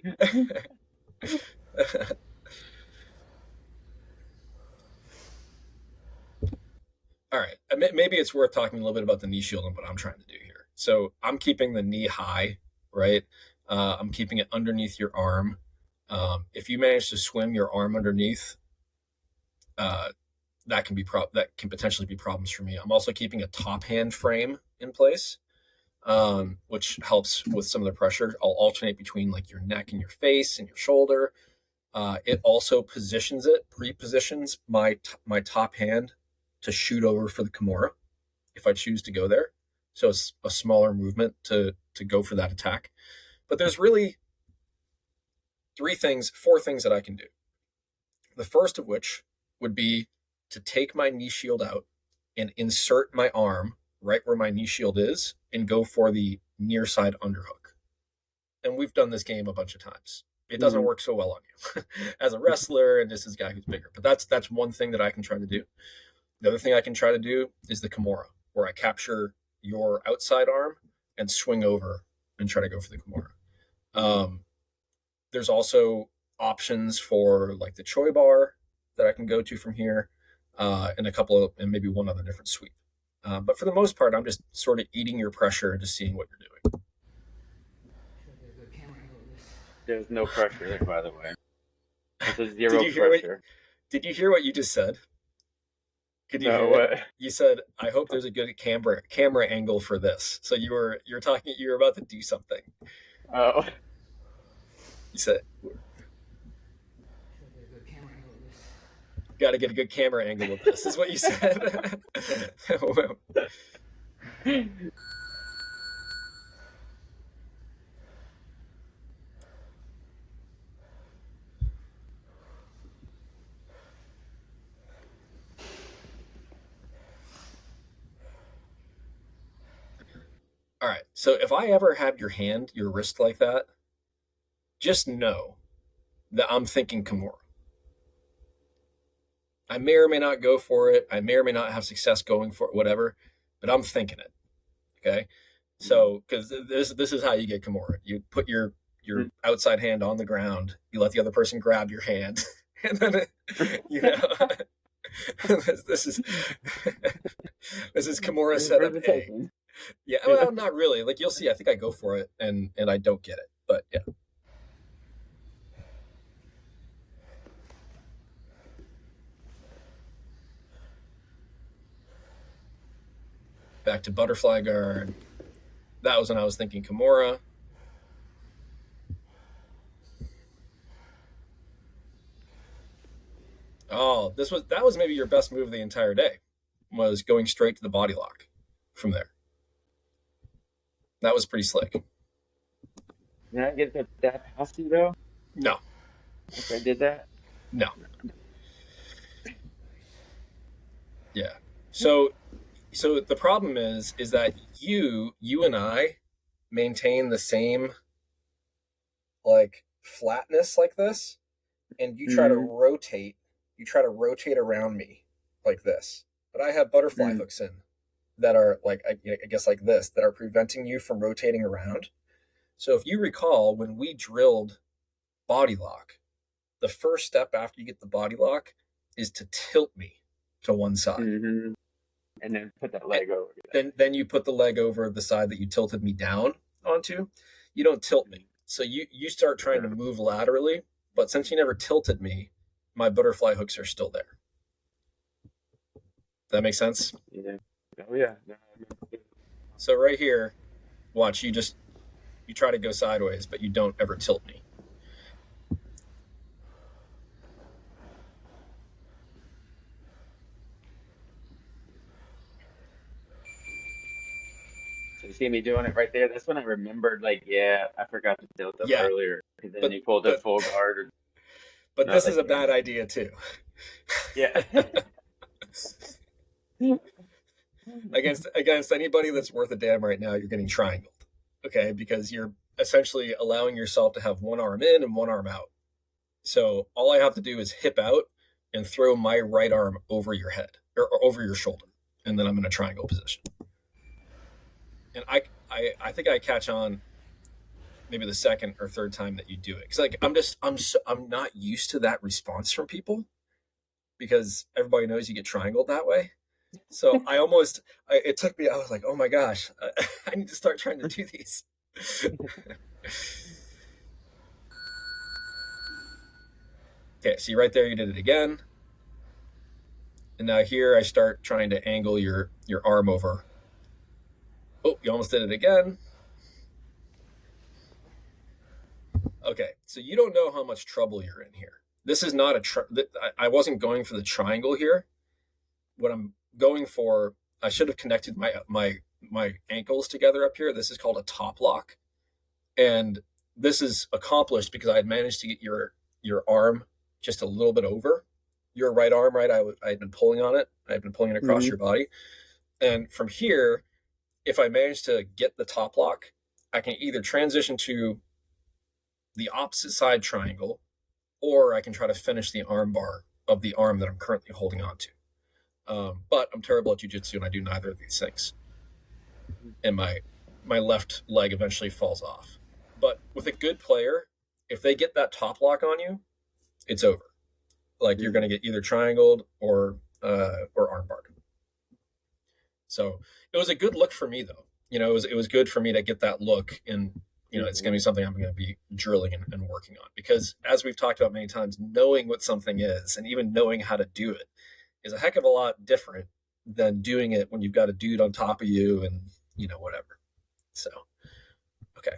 [SPEAKER 1] All right. Maybe it's worth talking a little bit about the knee shield and what I'm trying to do here. So I'm keeping the knee high, right? I'm keeping it underneath your arm. If you manage to swim your arm underneath, that can potentially be problems for me. I'm also keeping a top hand frame in place, which helps with some of the pressure. I'll alternate between like your neck and your face and your shoulder. It also pre-positions my top hand to shoot over for the kimura if I choose to go there. So it's a smaller movement to go for that attack. But there's really four things that I can do. The first of which would be to take my knee shield out and insert my arm right where my knee shield is and go for the near side underhook. And we've done this game a bunch of times. It doesn't work so well on you as a wrestler and just as a guy who's bigger. But that's one thing that I can try to do. The other thing I can try to do is the kimura, where I capture your outside arm and swing over and try to go for the kimura. There's also options for like the choi bar that I can go to from here, and maybe one other different sweep. But for the most part, I'm just sort of eating your pressure and just seeing what you're doing.
[SPEAKER 2] There's no pressure there, by the way. It's a zero pressure.
[SPEAKER 1] Did you hear what you just said? Could you hear
[SPEAKER 2] what?
[SPEAKER 1] You said, "I hope there's a good camera angle for this." So you were about to do something.
[SPEAKER 2] Oh.
[SPEAKER 1] You said, "Got to get a good camera angle with this." Is what you said. All right. So if I ever have your wrist like that, just know that I'm thinking kimura. I may or may not go for it. I may or may not have success going for it, whatever, but I'm thinking it. Okay. So, because this is how you get kimura. You put your outside hand on the ground. You let the other person grab your hand, and then this is kimura setup A. Yeah, well, not really. Like you'll see, I think I go for it and I don't get it. But yeah. Back to butterfly guard. That was when I was thinking kimura. Oh, that was maybe your best move of the entire day, was going straight to the body lock from there. That was pretty slick.
[SPEAKER 2] Did I get that past you though?
[SPEAKER 1] No,
[SPEAKER 2] After I did that?
[SPEAKER 1] no, yeah. So the problem is that you and I maintain the same like flatness like this, and
[SPEAKER 2] Mm-hmm.
[SPEAKER 1] you try to rotate around me like this, but I have butterfly
[SPEAKER 2] Mm.
[SPEAKER 1] hooks in that are like I guess like this, that are preventing you from rotating around. So if you recall, when we drilled body lock, the first step after you get the body lock is to tilt me to one side.
[SPEAKER 2] Mm-hmm. And then put that
[SPEAKER 1] And
[SPEAKER 2] leg over
[SPEAKER 1] then you put the leg over the side that you tilted me down onto. You don't tilt me. So you start trying to
[SPEAKER 2] that.
[SPEAKER 1] move laterally, but since you never tilted me, my butterfly hooks are still there. That makes sense?
[SPEAKER 2] Yeah. Oh yeah. No, I remember it.
[SPEAKER 1] So right here, watch, you try to go sideways, but you don't ever tilt me.
[SPEAKER 2] So you see me doing it right there. That's when I remembered, like, yeah, I forgot to tilt them
[SPEAKER 1] Yeah,
[SPEAKER 2] earlier. Because then
[SPEAKER 1] but
[SPEAKER 2] you pulled it
[SPEAKER 1] but
[SPEAKER 2] full guard. Or,
[SPEAKER 1] but
[SPEAKER 2] and I was
[SPEAKER 1] this is
[SPEAKER 2] like,
[SPEAKER 1] a
[SPEAKER 2] damn
[SPEAKER 1] bad idea too.
[SPEAKER 2] it. Yeah.
[SPEAKER 1] Against anybody that's worth a damn right now, you're getting triangled, okay? Because you're essentially allowing yourself to have one arm in and one arm out. So all I have to do is hip out and throw my right arm over your head or over your shoulder, and then I'm in a triangle position. And I think I catch on maybe the second or third time that you do it, because like I'm not used to that response from people, because everybody knows you get triangled that way. So it took me, I was like, oh my gosh, I need to start trying to do these. Okay, see right there, you did it again. And now here I start trying to angle your arm over. Oh, you almost did it again. Okay, so you don't know how much trouble you're in here. This is not I wasn't going for the triangle here. What I'm going for, I should have connected my ankles together up here. This is called a top lock. And this is accomplished because I had managed to get your arm just a little bit over your right arm, right? I had been pulling on it. I had been pulling it across
[SPEAKER 2] Hmm.
[SPEAKER 1] your body. And from here, if I manage to get the top lock, I can either transition to the opposite side triangle, or I can try to finish the arm bar of the arm that I'm currently holding on to. But I'm terrible at jiu-jitsu and I do neither of these things. And my left leg eventually falls off. But with a good player, if they get that top lock on you, it's over. Like you're going to get either triangled or arm barred. So it was a good look for me, though. It was good for me to get that look, and it's going to be something I'm going to be drilling and working on, because as we've talked about many times, knowing what something is and even knowing how to do it is a heck of a lot different than doing it when you've got a dude on top of you and whatever. So okay,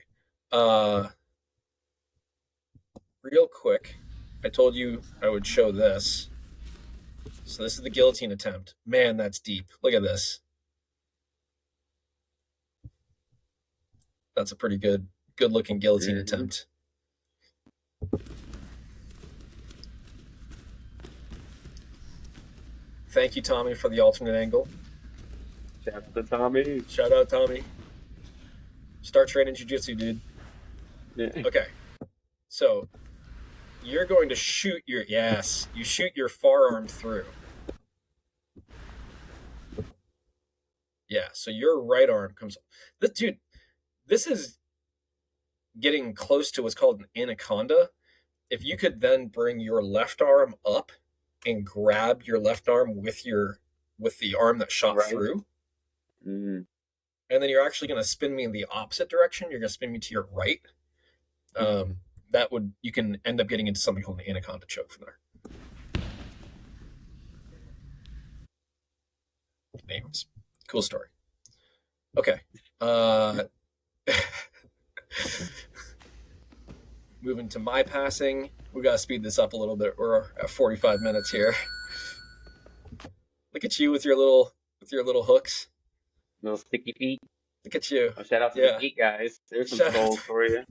[SPEAKER 1] uh, real quick, I told you I would show this. So this is the guillotine attempt. Man, that's deep. Look at this. That's a pretty good looking guillotine
[SPEAKER 2] Hmm.
[SPEAKER 1] attempt. Thank you, Tommy, for the alternate angle.
[SPEAKER 2] Shout out to Tommy.
[SPEAKER 1] Shout out, Tommy. Start training jiu-jitsu, dude.
[SPEAKER 2] Yeah.
[SPEAKER 1] Okay, so you're going to you shoot your forearm through. Yeah, so your right arm comes. This is getting close to what's called an anaconda. If you could then bring your left arm up and grab your left arm with the arm that shot
[SPEAKER 2] Right.
[SPEAKER 1] through,
[SPEAKER 2] Mm.
[SPEAKER 1] and then you're actually going to spin me in the opposite direction. You're going to spin me to your right. Um, that would, you can end up getting into something called an anaconda choke from there. Anyways, cool story. Okay. Moving to my passing, we got to speed this up a little bit. We're at 45 minutes here. Look at you with your little hooks.
[SPEAKER 2] Little sticky feet.
[SPEAKER 1] Look at you.
[SPEAKER 2] Oh, shout out to the
[SPEAKER 1] Yeah.
[SPEAKER 2] feet guys. There's some
[SPEAKER 1] Shout
[SPEAKER 2] souls
[SPEAKER 1] out.
[SPEAKER 2] for you.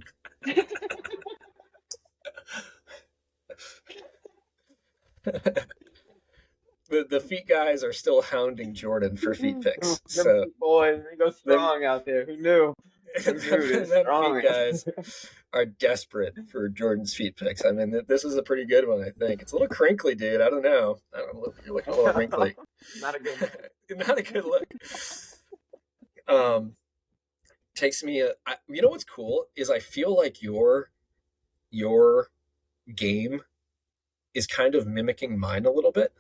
[SPEAKER 1] The feet guys are still hounding Jordan for feet picks.
[SPEAKER 2] Them
[SPEAKER 1] So
[SPEAKER 2] feet boys, they go
[SPEAKER 1] them,
[SPEAKER 2] strong out there. Who knew? Who knew they're
[SPEAKER 1] them feet
[SPEAKER 2] strong?
[SPEAKER 1] guys are desperate for Jordan's feet picks. I mean, this is a pretty good one, I think. It's a little crinkly, dude. I don't know. You're looking a little wrinkly.
[SPEAKER 2] Not a good look.
[SPEAKER 1] Not a good look. Takes me you know what's cool is I feel like your game is kind of mimicking mine a little bit.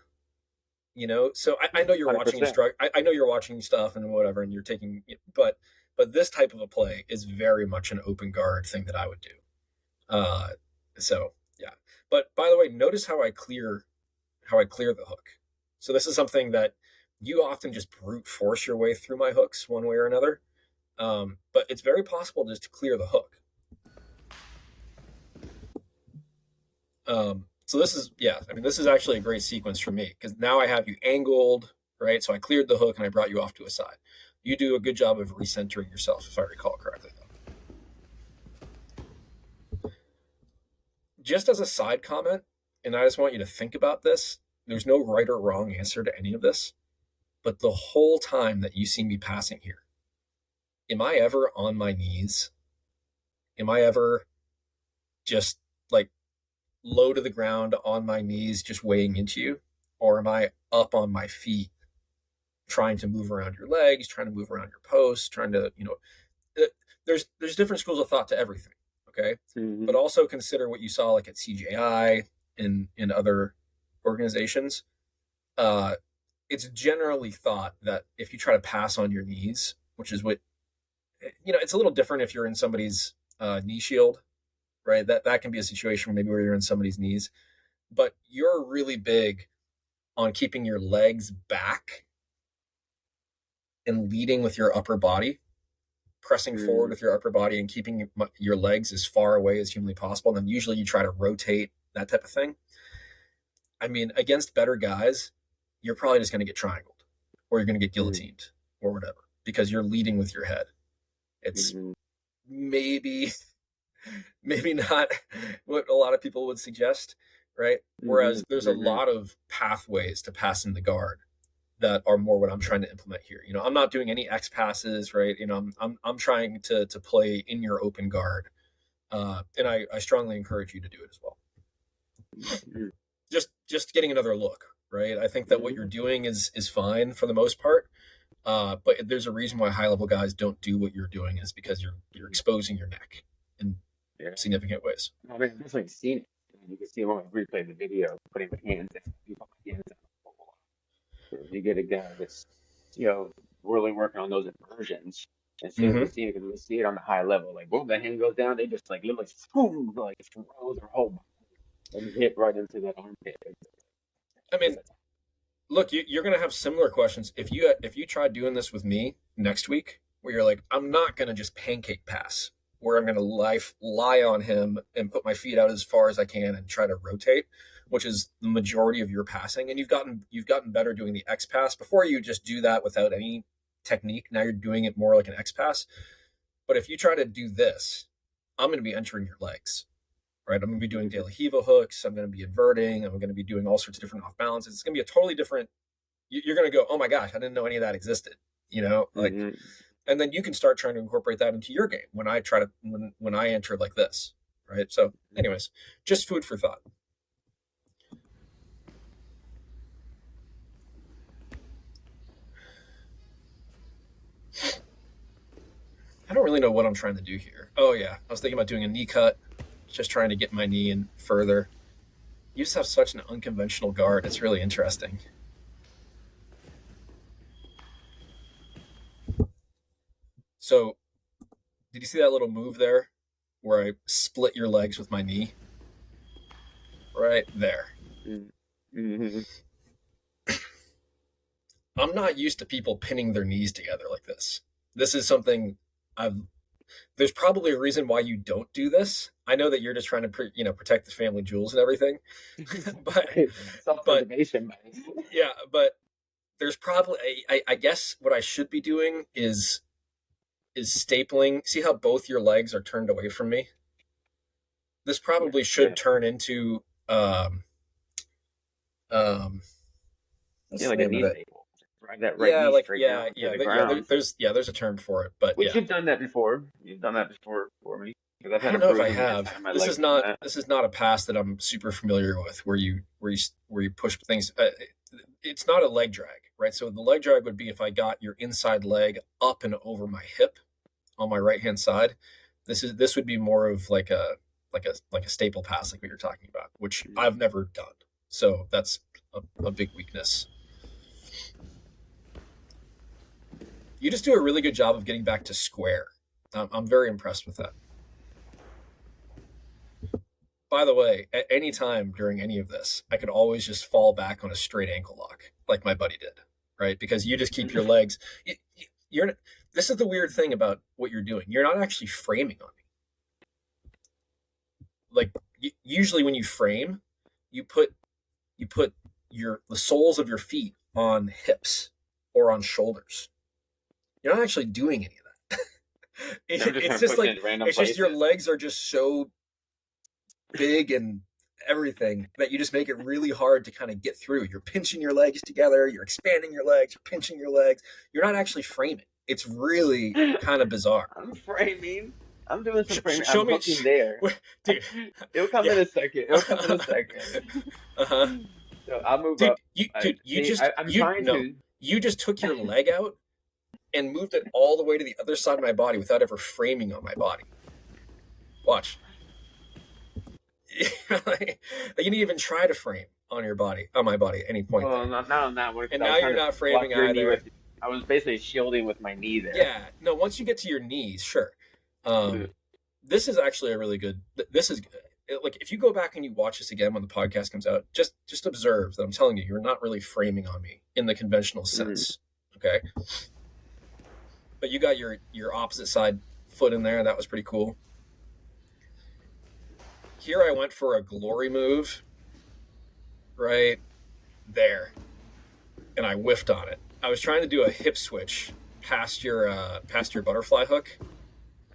[SPEAKER 1] You know, so I know you're watching
[SPEAKER 2] 100%.
[SPEAKER 1] I know you're watching stuff and whatever, and you're taking, but this type of a play is very much an open guard thing that I would do. So yeah. But by the way, notice how I clear the hook. So this is something that you often just brute force your way through my hooks one way or another. But it's very possible just to clear the hook. So this is, yeah, I mean, this is actually a great sequence for me because now I have you angled, right? So I cleared the hook and I brought you off to a side. You do a good job of recentering yourself, if I recall correctly. Just as a side comment, and I just want you to think about this, there's no right or wrong answer to any of this, but the whole time that you see me passing here, am I ever on my knees? Am I ever just like low to the ground on my knees, just weighing into you? Or am I up on my feet, trying to move around your legs, trying to move around your posts, trying to, there's different schools of thought to everything. Okay.
[SPEAKER 2] Mm-hmm.
[SPEAKER 1] But also consider what you saw like at CJI in other organizations. It's generally thought that if you try to pass on your knees, which is what, it's a little different if you're in somebody's knee shield, right? That can be a situation maybe where you're in somebody's knees, but you're really big on keeping your legs back and leading with your upper body, pressing forward with your upper body and keeping your legs as far away as humanly possible. And then usually you try to rotate, that type of thing. I mean, against better guys, you're probably just going to get triangled or you're going to get guillotined or whatever because you're leading with your head. It's maybe not what a lot of people would suggest, right? Whereas there's a lot of pathways to pass in the guard that are more what I'm trying to implement here. I'm not doing any X passes, right? I'm trying to play in your open guard, and I strongly encourage you to do it as well. Just getting another look, right? I think that what you're doing is fine for the most part. But there's a reason why high level guys don't do what you're doing is because you're exposing your neck in significant ways.
[SPEAKER 2] I mean, I've definitely seen it. You can see when I replay the video, putting my hands in. You put my hands in. You get a guy that's, really working on those inversions. As soon as we see it, because we see it on the high level, like boom, that hand goes down, they just like literally boom, like throw their whole body and hit right into that armpit.
[SPEAKER 1] I mean, look, you're going to have similar questions if you try doing this with me next week, where you're like, I'm not going to just pancake pass, where I'm going to lie on him and put my feet out as far as I can and try to rotate, which is the majority of your passing. And you've gotten better doing the X pass. Before you just do that without any technique. Now you're doing it more like an X pass. But if you try to do this, I'm going to be entering your legs. Right, I'm going to be doing De La Riva hooks. I'm going to be inverting. I'm going to be doing all sorts of different off balances. It's going to be a totally different. You're going to go, oh my gosh, I didn't know any of that existed. And then you can start trying to incorporate that into your game when I enter like this, right? So, anyways, just food for thought. I don't really know what I'm trying to do here. Oh yeah, I was thinking about doing a knee cut. Just trying to get my knee in further. You just have such an unconventional guard. It's really interesting. So did you see that little move there where I split your legs with my knee? Right there.
[SPEAKER 2] Mm-hmm.
[SPEAKER 1] I'm not used to people pinning their knees together like this. This is something there's probably a reason why you don't do this. I know that you're just trying to protect the family jewels and everything. but but
[SPEAKER 2] Self-preservation, man.
[SPEAKER 1] yeah, but there's probably I guess what I should be doing is stapling. See how both your legs are turned away from me? This probably should
[SPEAKER 2] Yeah.
[SPEAKER 1] turn into um what's
[SPEAKER 2] Yeah,
[SPEAKER 1] the
[SPEAKER 2] like a
[SPEAKER 1] name of
[SPEAKER 2] knee
[SPEAKER 1] it?
[SPEAKER 2] staple. Drive that right
[SPEAKER 1] Yeah,
[SPEAKER 2] knee
[SPEAKER 1] like
[SPEAKER 2] straight down to the ground.
[SPEAKER 1] there's a term for it, but
[SPEAKER 2] Which
[SPEAKER 1] yeah.
[SPEAKER 2] you've done that before. You've done that before for me. Because I've
[SPEAKER 1] I
[SPEAKER 2] had a
[SPEAKER 1] don't know if I
[SPEAKER 2] bruise on the inside
[SPEAKER 1] have.
[SPEAKER 2] of my
[SPEAKER 1] This
[SPEAKER 2] leg
[SPEAKER 1] is
[SPEAKER 2] from
[SPEAKER 1] not
[SPEAKER 2] that.
[SPEAKER 1] this is not a pass that I'm super familiar with, where you push things. It's not a leg drag, right? So the leg drag would be if I got your inside leg up and over my hip on my right hand side. This would be more of like a staple pass, like what you're talking about, which I've never done. So that's a big weakness. You just do a really good job of getting back to square. I'm very impressed with that. By the way, at any time during any of this, I could always just fall back on a straight ankle lock, like my buddy did, right? Because you just keep your legs. You're. This is the weird thing about what you're doing. You're not actually framing on me. Like usually when you frame, you put the soles of your feet on hips or on shoulders. You're not actually doing any of that. It's just like it's just your legs are just so big and everything that you just make it really hard to kind of get through. You're pinching your legs together, you're expanding your legs, you're pinching your legs. You're not actually framing. It's really kind of bizarre.
[SPEAKER 2] I'm framing. I'm doing some framing.
[SPEAKER 1] Show
[SPEAKER 2] I'm
[SPEAKER 1] me,
[SPEAKER 2] hooking there.
[SPEAKER 1] dude.
[SPEAKER 2] It'll come in a second. It'll come in a second.
[SPEAKER 1] Uh-huh.
[SPEAKER 2] So I'll move
[SPEAKER 1] dude,
[SPEAKER 2] up.
[SPEAKER 1] You just took your leg out and moved it all the way to the other side of my body without ever framing on my body. Watch. You didn't even try to frame on my body at any point.
[SPEAKER 2] Well, not on that one.
[SPEAKER 1] And now you're not framing either.
[SPEAKER 2] I was basically shielding with my knee there.
[SPEAKER 1] Yeah. No, once you get to your knees, sure. This is actually a really good. This is like if you go back and you watch this again when the podcast comes out, just observe that I'm telling you, you're not really framing on me in the conventional sense. Okay. But you got your opposite side foot in there. That was pretty cool. Here I went for a glory move right there, and I whiffed on it. I was trying to do a hip switch past your butterfly hook.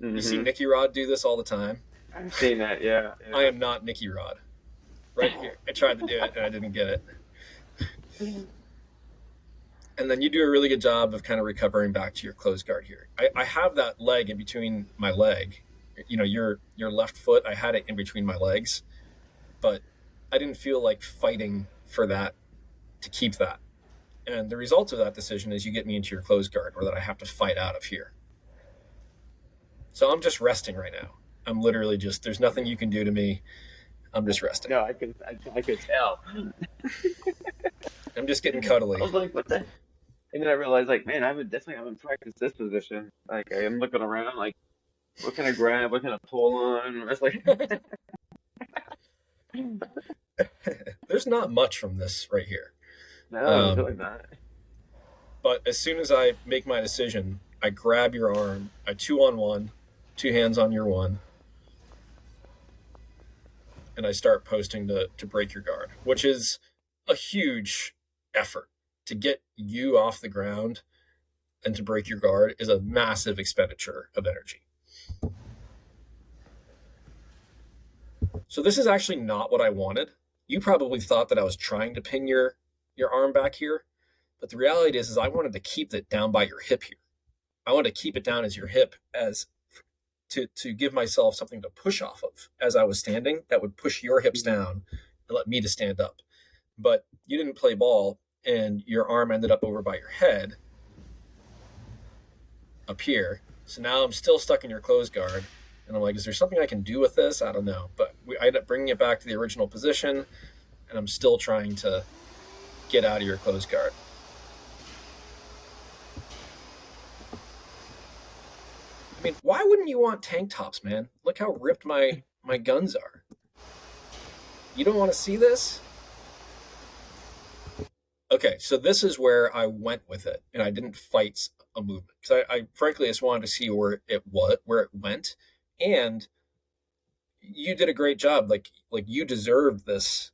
[SPEAKER 1] Mm-hmm. You see Nicky Rod do this all the time.
[SPEAKER 2] I've seen that, yeah.
[SPEAKER 1] I am not Nicky Rod. Right here. I tried to do it, and I didn't get it. And then you do a really good job of kind of recovering back to your closed guard here. I have that leg in between my leg. You know, your left foot, I had it in between my legs, but I didn't feel like fighting for that to keep that. And the result of that decision is you get me into your closed guard, or that I have to fight out of here. So I'm just resting right now. I'm literally just, there's nothing you can do to me. I'm just resting.
[SPEAKER 2] No, I could tell.
[SPEAKER 1] I'm just getting cuddly.
[SPEAKER 2] I was like, what the? And then I realized, like, man, I haven't practiced this position. Like, I'm looking around, like, what can I grab? What can I pull on? I was like,
[SPEAKER 1] there's not much from this right here.
[SPEAKER 2] No, really not.
[SPEAKER 1] But as soon as I make my decision, I grab your arm. I 2-on-1, 2 hands on your one, and I start posting to break your guard, which is a huge effort. To get you off the ground and to break your guard is a massive expenditure of energy. So this is actually not what I wanted. You probably thought that I was trying to pin your arm back here, but the reality is I wanted to keep it down by your hip here. I wanted to keep it down as your hip, as to give myself something to push off of as I was standing that would push your hips down and let me to stand up. But you didn't play ball, and your arm ended up over by your head up here. So now I'm still stuck in your closed guard. And I'm like, is there something I can do with this? I don't know. But I ended up bringing it back to the original position, and I'm still trying to get out of your closed guard. I mean, why wouldn't you want tank tops, man? Look how ripped my guns are. You don't want to see this? Okay, so this is where I went with it, and I didn't fight a movement because I frankly just wanted to see where it went, and you did a great job. Like you deserved this,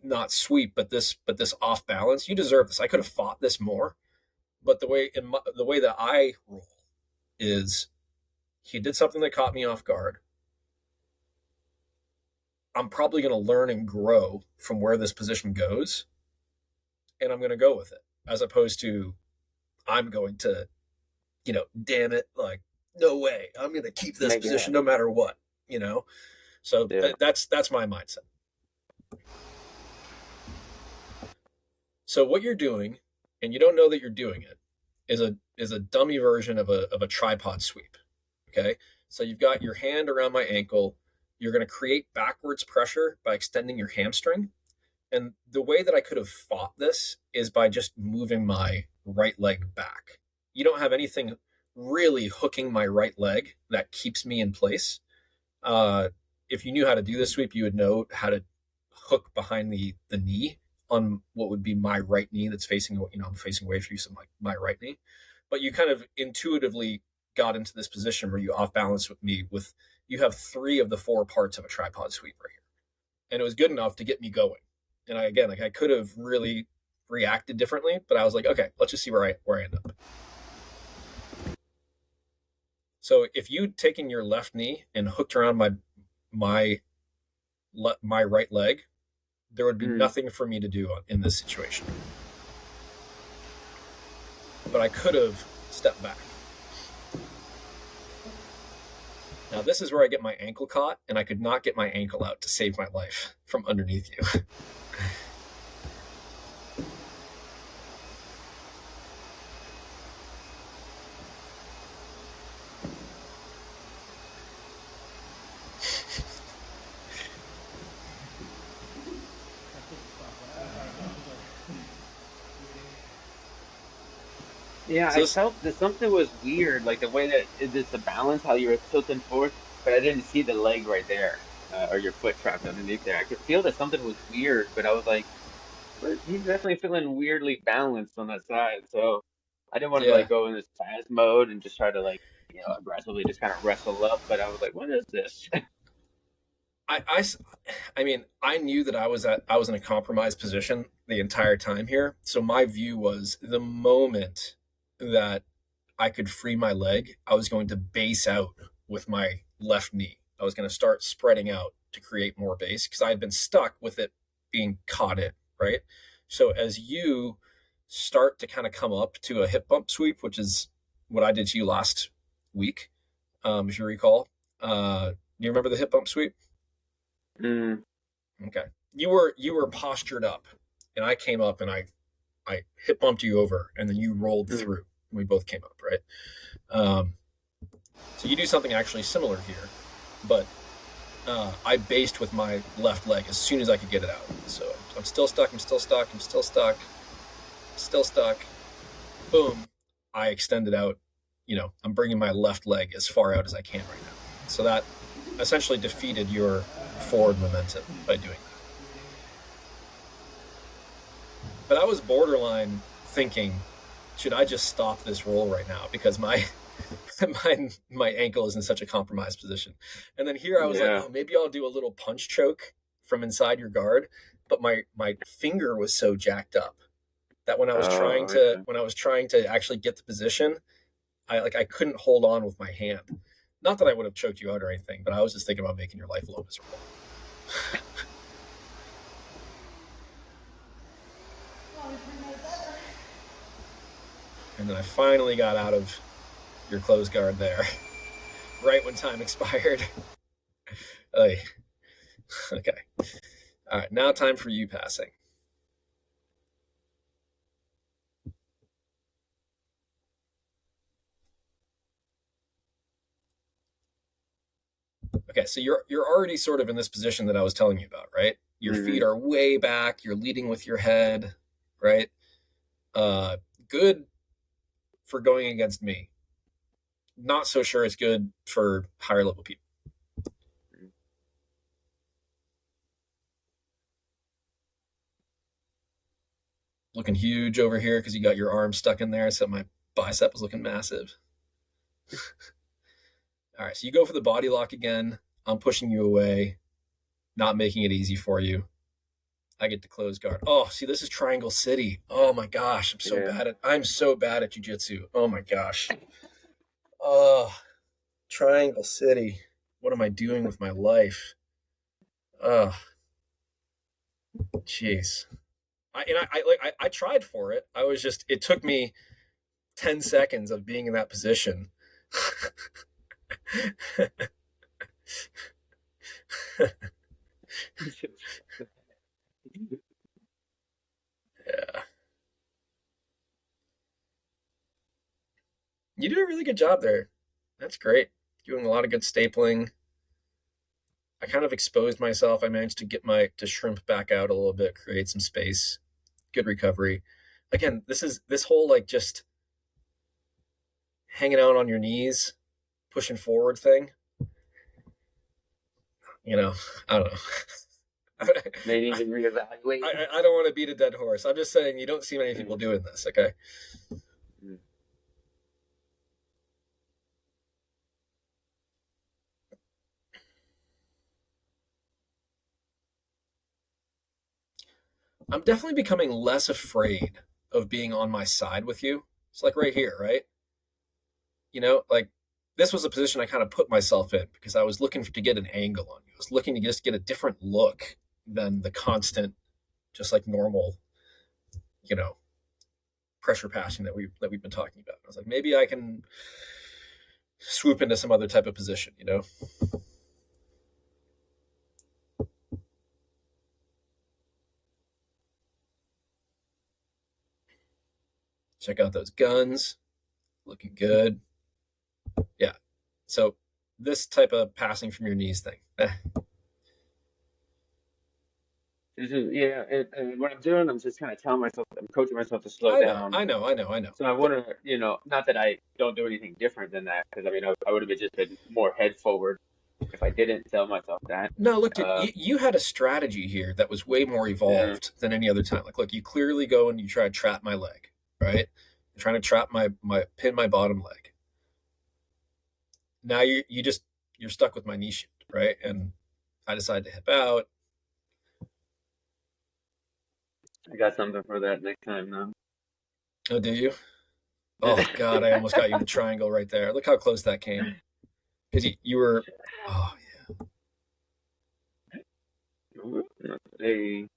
[SPEAKER 1] not sweep, but this off balance. You deserve this. I could have fought this more, but the way that I roll is he did something that caught me off guard. I'm probably going to learn and grow from where this position goes, and I'm going to go with it, as opposed to I'm going to, damn it, like no way, I'm going to keep this
[SPEAKER 2] Make it
[SPEAKER 1] position no
[SPEAKER 2] happen.
[SPEAKER 1] matter what, you know. So
[SPEAKER 2] Yeah.
[SPEAKER 1] that's my mindset. So what you're doing, and you don't know that you're doing it, is a dummy version of a tripod sweep. Okay, so you've got your hand around my ankle. You're going to create backwards pressure by extending your hamstring. And the way that I could have fought this is by just moving my right leg back. You don't have anything really hooking my right leg that keeps me in place. Uh, if you knew how to do this sweep, you would know how to hook behind the knee on what would be my right knee that's facing, I'm facing away from you, so my right knee. But you kind of intuitively got into this position where you off balance with me with, you have three of the four parts of a tripod sweep right here. And it was good enough to get me going. And I could have really reacted differently, but I was like, okay, let's just see where I end up. So if you'd taken your left knee and hooked around my my right leg, there would be
[SPEAKER 2] Mm.
[SPEAKER 1] nothing for me to do in this situation. But I could have stepped back. Now this is where I get my ankle caught, and I could not get my ankle out to save my life from underneath you.
[SPEAKER 2] Yeah,
[SPEAKER 1] So
[SPEAKER 2] I
[SPEAKER 1] this,
[SPEAKER 2] felt that something was weird, like the way that it's the balance, how you were tilting forward, but I didn't see the leg right there, or your foot trapped underneath there. I could feel that something was weird, but I was like, but he's definitely feeling weirdly balanced on that side. So I didn't want to
[SPEAKER 1] yeah,
[SPEAKER 2] like go in this fast mode and just try to like, aggressively just kind of wrestle up. But I was like, what is this?
[SPEAKER 1] I, I, I mean, I knew that I was in a compromised position the entire time here. So my view was the moment that I could free my leg, I was going to base out with my left knee. I was going to start spreading out to create more base because I had been stuck with it being caught in, right? So as you start to kind of come up to a hip bump sweep, which is what I did to you last week, if you recall, do you remember the hip bump sweep?
[SPEAKER 2] Mm,
[SPEAKER 1] Okay. You were postured up, and I came up and I hip bumped you over, and then you rolled
[SPEAKER 2] mm,
[SPEAKER 1] through. And we both came up, right? Um, so you do something actually similar here, but I based with my left leg as soon as I could get it out. So I'm still stuck. I'm still stuck. I'm still stuck. Still stuck. Boom. I extended out. I'm bringing my left leg as far out as I can right now. So that essentially defeated your forward momentum by doing that. But I was borderline thinking, should I just stop this roll right now because my my ankle is in such a compromised position. And then here I was like,
[SPEAKER 2] yeah.
[SPEAKER 1] oh, maybe I'll do a little punch choke from inside your guard. But my finger was so jacked up that
[SPEAKER 2] Oh, okay.
[SPEAKER 1] when I was trying to actually get the position, I couldn't hold on with my hand. Not that I would have choked you out or anything, but I was just thinking about making your life a little miserable. And then I finally got out of your closed guard there, right when time expired. Okay. All right. Now time for you passing. Okay, so you're already sort of in this position that I was telling you about, right? Your feet
[SPEAKER 2] Hmm.
[SPEAKER 1] are way back. You're leading with your head, right? Uh, Good for going against me. not so sure it's good for higher level people. Looking huge over here because you got your arm stuck in there, so my bicep was looking massive. All right, so you go for the body lock again. I'm pushing you away, not making it easy for you. I get the close guard. Oh, see, this is Triangle City. Oh my gosh,
[SPEAKER 2] Yeah.
[SPEAKER 1] I'm so bad at jiu-jitsu. Oh my gosh. Oh, Triangle City. What am I doing with my life? Oh, jeez. I tried for it. I was just it took me 10 seconds of being in that position. Yeah. You do a really good job there. That's great. Doing a lot of good stapling. I kind of exposed myself. I managed to get to shrimp back out a little bit, create some space. Good recovery. Again, this whole like just hanging out on your knees, pushing forward thing. You know, I don't know.
[SPEAKER 2] They need to reevaluate.
[SPEAKER 1] I don't want to beat a dead horse. I'm just saying you don't see many people doing this. Okay. I'm definitely becoming less afraid of being on my side with you. It's like right here, right? Like this was a position I kind of put myself in because I was looking to get an angle on you. I was looking to just get a different look than the constant, just like normal, you know, pressure passing that we've been talking about. I was like, maybe I can swoop into some other type of position. Check out those guns, looking good. Yeah. So this type of passing from your knees thing.
[SPEAKER 2] Yeah, and what I'm doing, I'm just kind of telling myself, I'm coaching myself to slow
[SPEAKER 1] I know,
[SPEAKER 2] down.
[SPEAKER 1] I know, I know, I know.
[SPEAKER 2] So I want to, not that I don't do anything different than that, because I mean, I would have just been more head forward if I didn't tell myself that.
[SPEAKER 1] No, look, dude,
[SPEAKER 2] Uh,
[SPEAKER 1] you had a strategy here that was way more
[SPEAKER 2] yeah,
[SPEAKER 1] evolved than any other time. Like, look, you clearly go and you try to trap my leg, right? You're trying to trap my pin my bottom leg. Now you're stuck with my knee shift, right? And I decide to hip out.
[SPEAKER 2] I got something for that next time now.
[SPEAKER 1] Oh, do you? Oh God, I almost got you the triangle right there. Look how close that came. Because you were. Oh yeah.
[SPEAKER 2] Not today.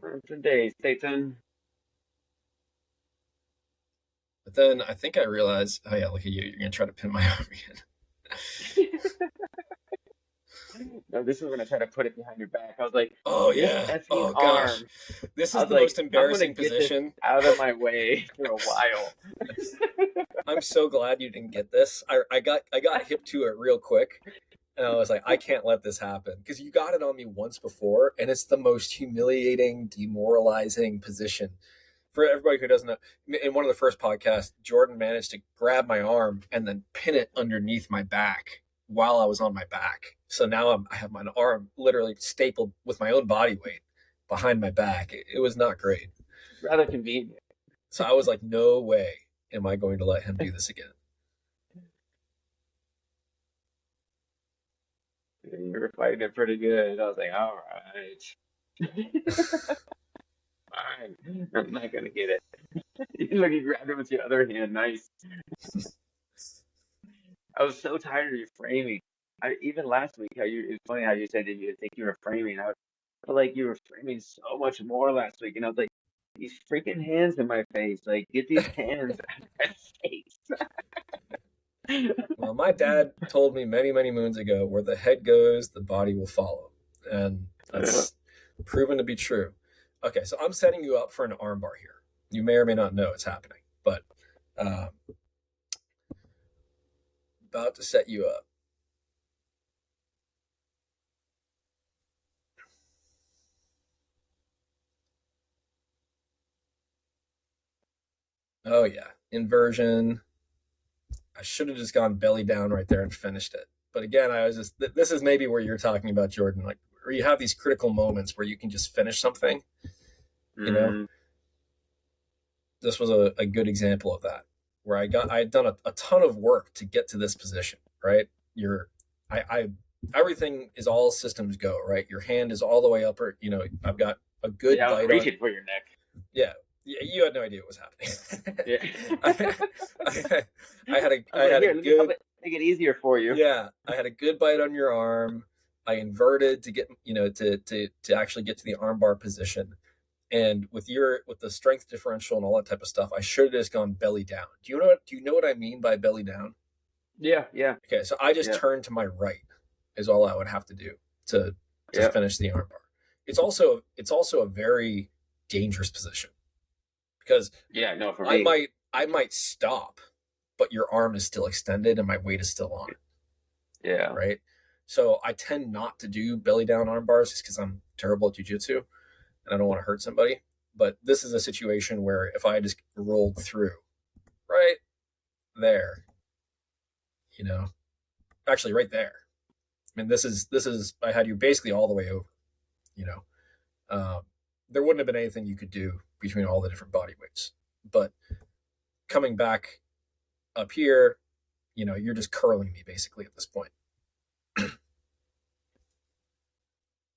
[SPEAKER 2] Not today, Satan.
[SPEAKER 1] But then I think I realized, oh yeah, look at you. You're gonna try to pin my arm again.
[SPEAKER 2] No, this is when I try to put it behind your back. I was like,
[SPEAKER 1] Oh
[SPEAKER 2] this
[SPEAKER 1] yeah.
[SPEAKER 2] effing
[SPEAKER 1] Oh gosh.
[SPEAKER 2] arm.
[SPEAKER 1] This
[SPEAKER 2] I
[SPEAKER 1] is
[SPEAKER 2] was
[SPEAKER 1] the
[SPEAKER 2] like,
[SPEAKER 1] most
[SPEAKER 2] I'm gonna
[SPEAKER 1] embarrassing
[SPEAKER 2] get this
[SPEAKER 1] position.
[SPEAKER 2] out of my way for a while.
[SPEAKER 1] I'm so glad you didn't get this. I got hip to it real quick, and I was like, I can't let this happen because you got it on me once before, and it's the most humiliating, demoralizing position. For everybody who doesn't know, in one of the first podcasts, Jordan managed to grab my arm and then pin it underneath my back while I was on my back. So now I have my arm literally stapled with my own body weight behind my back. It was not great.
[SPEAKER 2] Rather convenient.
[SPEAKER 1] So I was like, no way am I going to let him do this again.
[SPEAKER 2] You were fighting it pretty good. I was like, all right. Fine. I'm not gonna get it. Look, you grabbed it with your other hand. Nice. I was so tired of you framing. Even last week, it's funny how you said that you think you were framing. I felt like you were framing so much more last week, and I was like, these freaking hands in my face. Like, get these hands out of my face.
[SPEAKER 1] Well, my dad told me many, many moons ago, where the head goes, the body will follow. And
[SPEAKER 2] Yeah.
[SPEAKER 1] that's proven to be true. Okay, so I'm setting you up for an armbar here. You may or may not know it's happening, but um, about to set you up. Oh, yeah. Inversion. I should have just gone belly down right there and finished it. But again, I was just, this is maybe where you're talking about, Jordan, like where you have these critical moments where you can just finish something, you know. This was a good example of that, where I had done a ton of work to get to this position, right? Everything is all systems go, right? Your hand is all the way up, or, you know, I've got a good
[SPEAKER 2] I was
[SPEAKER 1] bite
[SPEAKER 2] reaching
[SPEAKER 1] on.
[SPEAKER 2] for your neck.
[SPEAKER 1] Yeah, you had no idea what was happening.
[SPEAKER 2] Yeah.
[SPEAKER 1] I had a good.
[SPEAKER 2] Make it easier for you.
[SPEAKER 1] Yeah, I had a good bite on your arm. I inverted to get, you know, to actually get to the armbar position. And with the strength differential and all that type of stuff, I should have just gone belly down. Do you know what I mean by belly down?
[SPEAKER 2] Yeah.
[SPEAKER 1] Okay, so I just turned to my right is all I would have to do to finish the armbar. It's also a very dangerous position because
[SPEAKER 2] for me,
[SPEAKER 1] I might stop, but your arm is still extended and my weight is still on it.
[SPEAKER 2] Yeah.
[SPEAKER 1] Right. So I tend not to do belly down arm bars just because I'm terrible at jiu-jitsu and I don't want to hurt somebody. But this is a situation where if I just rolled through right there, you know, actually right there. I mean, this is I had you basically all the way over, you know. There wouldn't have been anything you could do between all the different body weights. But coming back up here, you know, you're just curling me basically at this point.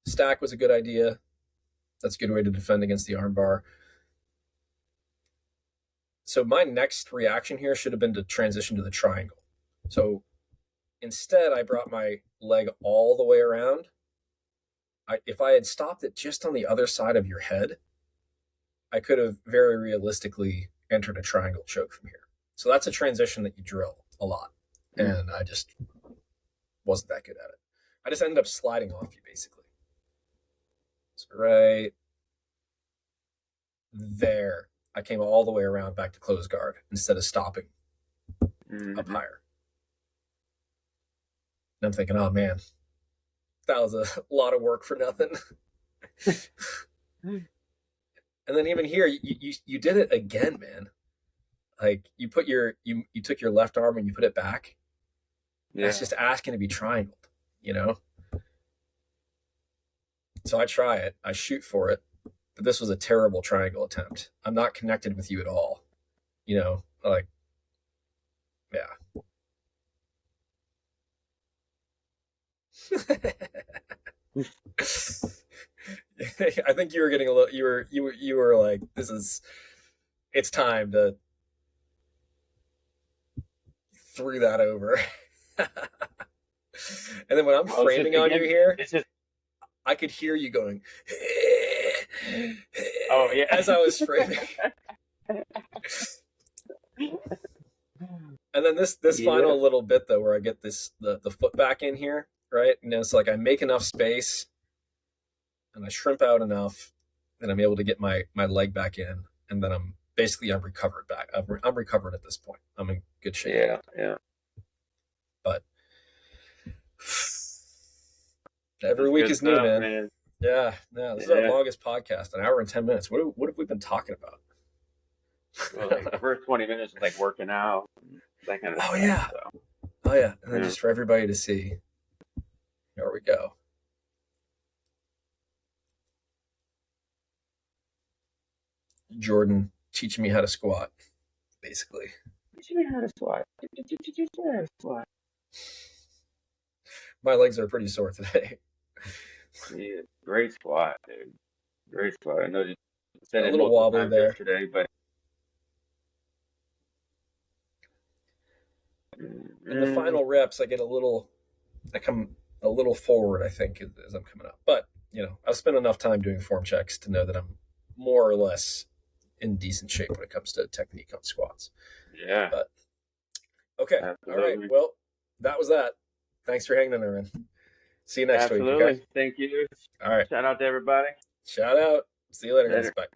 [SPEAKER 1] Stack was a good idea. That's a good way to defend against the armbar. So my next reaction here should have been to transition to the triangle. So instead, I brought my leg all the way around. If I had stopped it just on the other side of your head, I could have very realistically entered a triangle choke from here. So that's a transition that you drill a lot. And I just wasn't that good at it. I just ended up sliding off you, basically. So right there, I came all the way around back to close guard instead of stopping up higher. And I'm thinking, oh man, that was a lot of work for nothing. And then even here, you did it again, man. Like you took your left arm and you put it back. Yeah. That's just asking to be triangled, you know? So I try it, I shoot for it, but this was a terrible triangle attempt. I'm not connected with you at all, you know, like, yeah. I think you were getting a little, you were like, it's time to threw that over. And then when I'm framing on you here, I could hear you going,
[SPEAKER 2] oh yeah,
[SPEAKER 1] as I was framing. And then this final little bit though, where I get the foot back in here, right? You know, it's like I make enough space and I shrimp out enough that I'm able to get my leg back in, and then I'm recovered back. I'm recovered at this point. I'm in good shape.
[SPEAKER 2] Yeah.
[SPEAKER 1] But every week is new, man. Yeah. This is our longest podcast, an hour and 10 minutes. What have we been talking about?
[SPEAKER 2] Well, like the first 20 minutes is like working out, that kind of stuff.
[SPEAKER 1] Yeah. So. Oh yeah. And then just for everybody to see. There we go. Jordan teaching me how to squat, basically.
[SPEAKER 2] Teach me how to squat.
[SPEAKER 1] My legs are pretty sore today.
[SPEAKER 2] Yeah, great squat, dude. Great squat. I know you said
[SPEAKER 1] a little wobbly there
[SPEAKER 2] today, but
[SPEAKER 1] in the final reps, I come a little forward, I think, as I'm coming up. But, you know, I've spent enough time doing form checks to know that I'm more or less in decent shape when it comes to technique on squats.
[SPEAKER 2] Yeah.
[SPEAKER 1] But, okay. Absolutely. All right. Well, that was that. Thanks for hanging in there, man. See you next week. Okay?
[SPEAKER 2] Thank you.
[SPEAKER 1] All right.
[SPEAKER 2] Shout out to everybody.
[SPEAKER 1] Shout out. See you later, guys. Bye.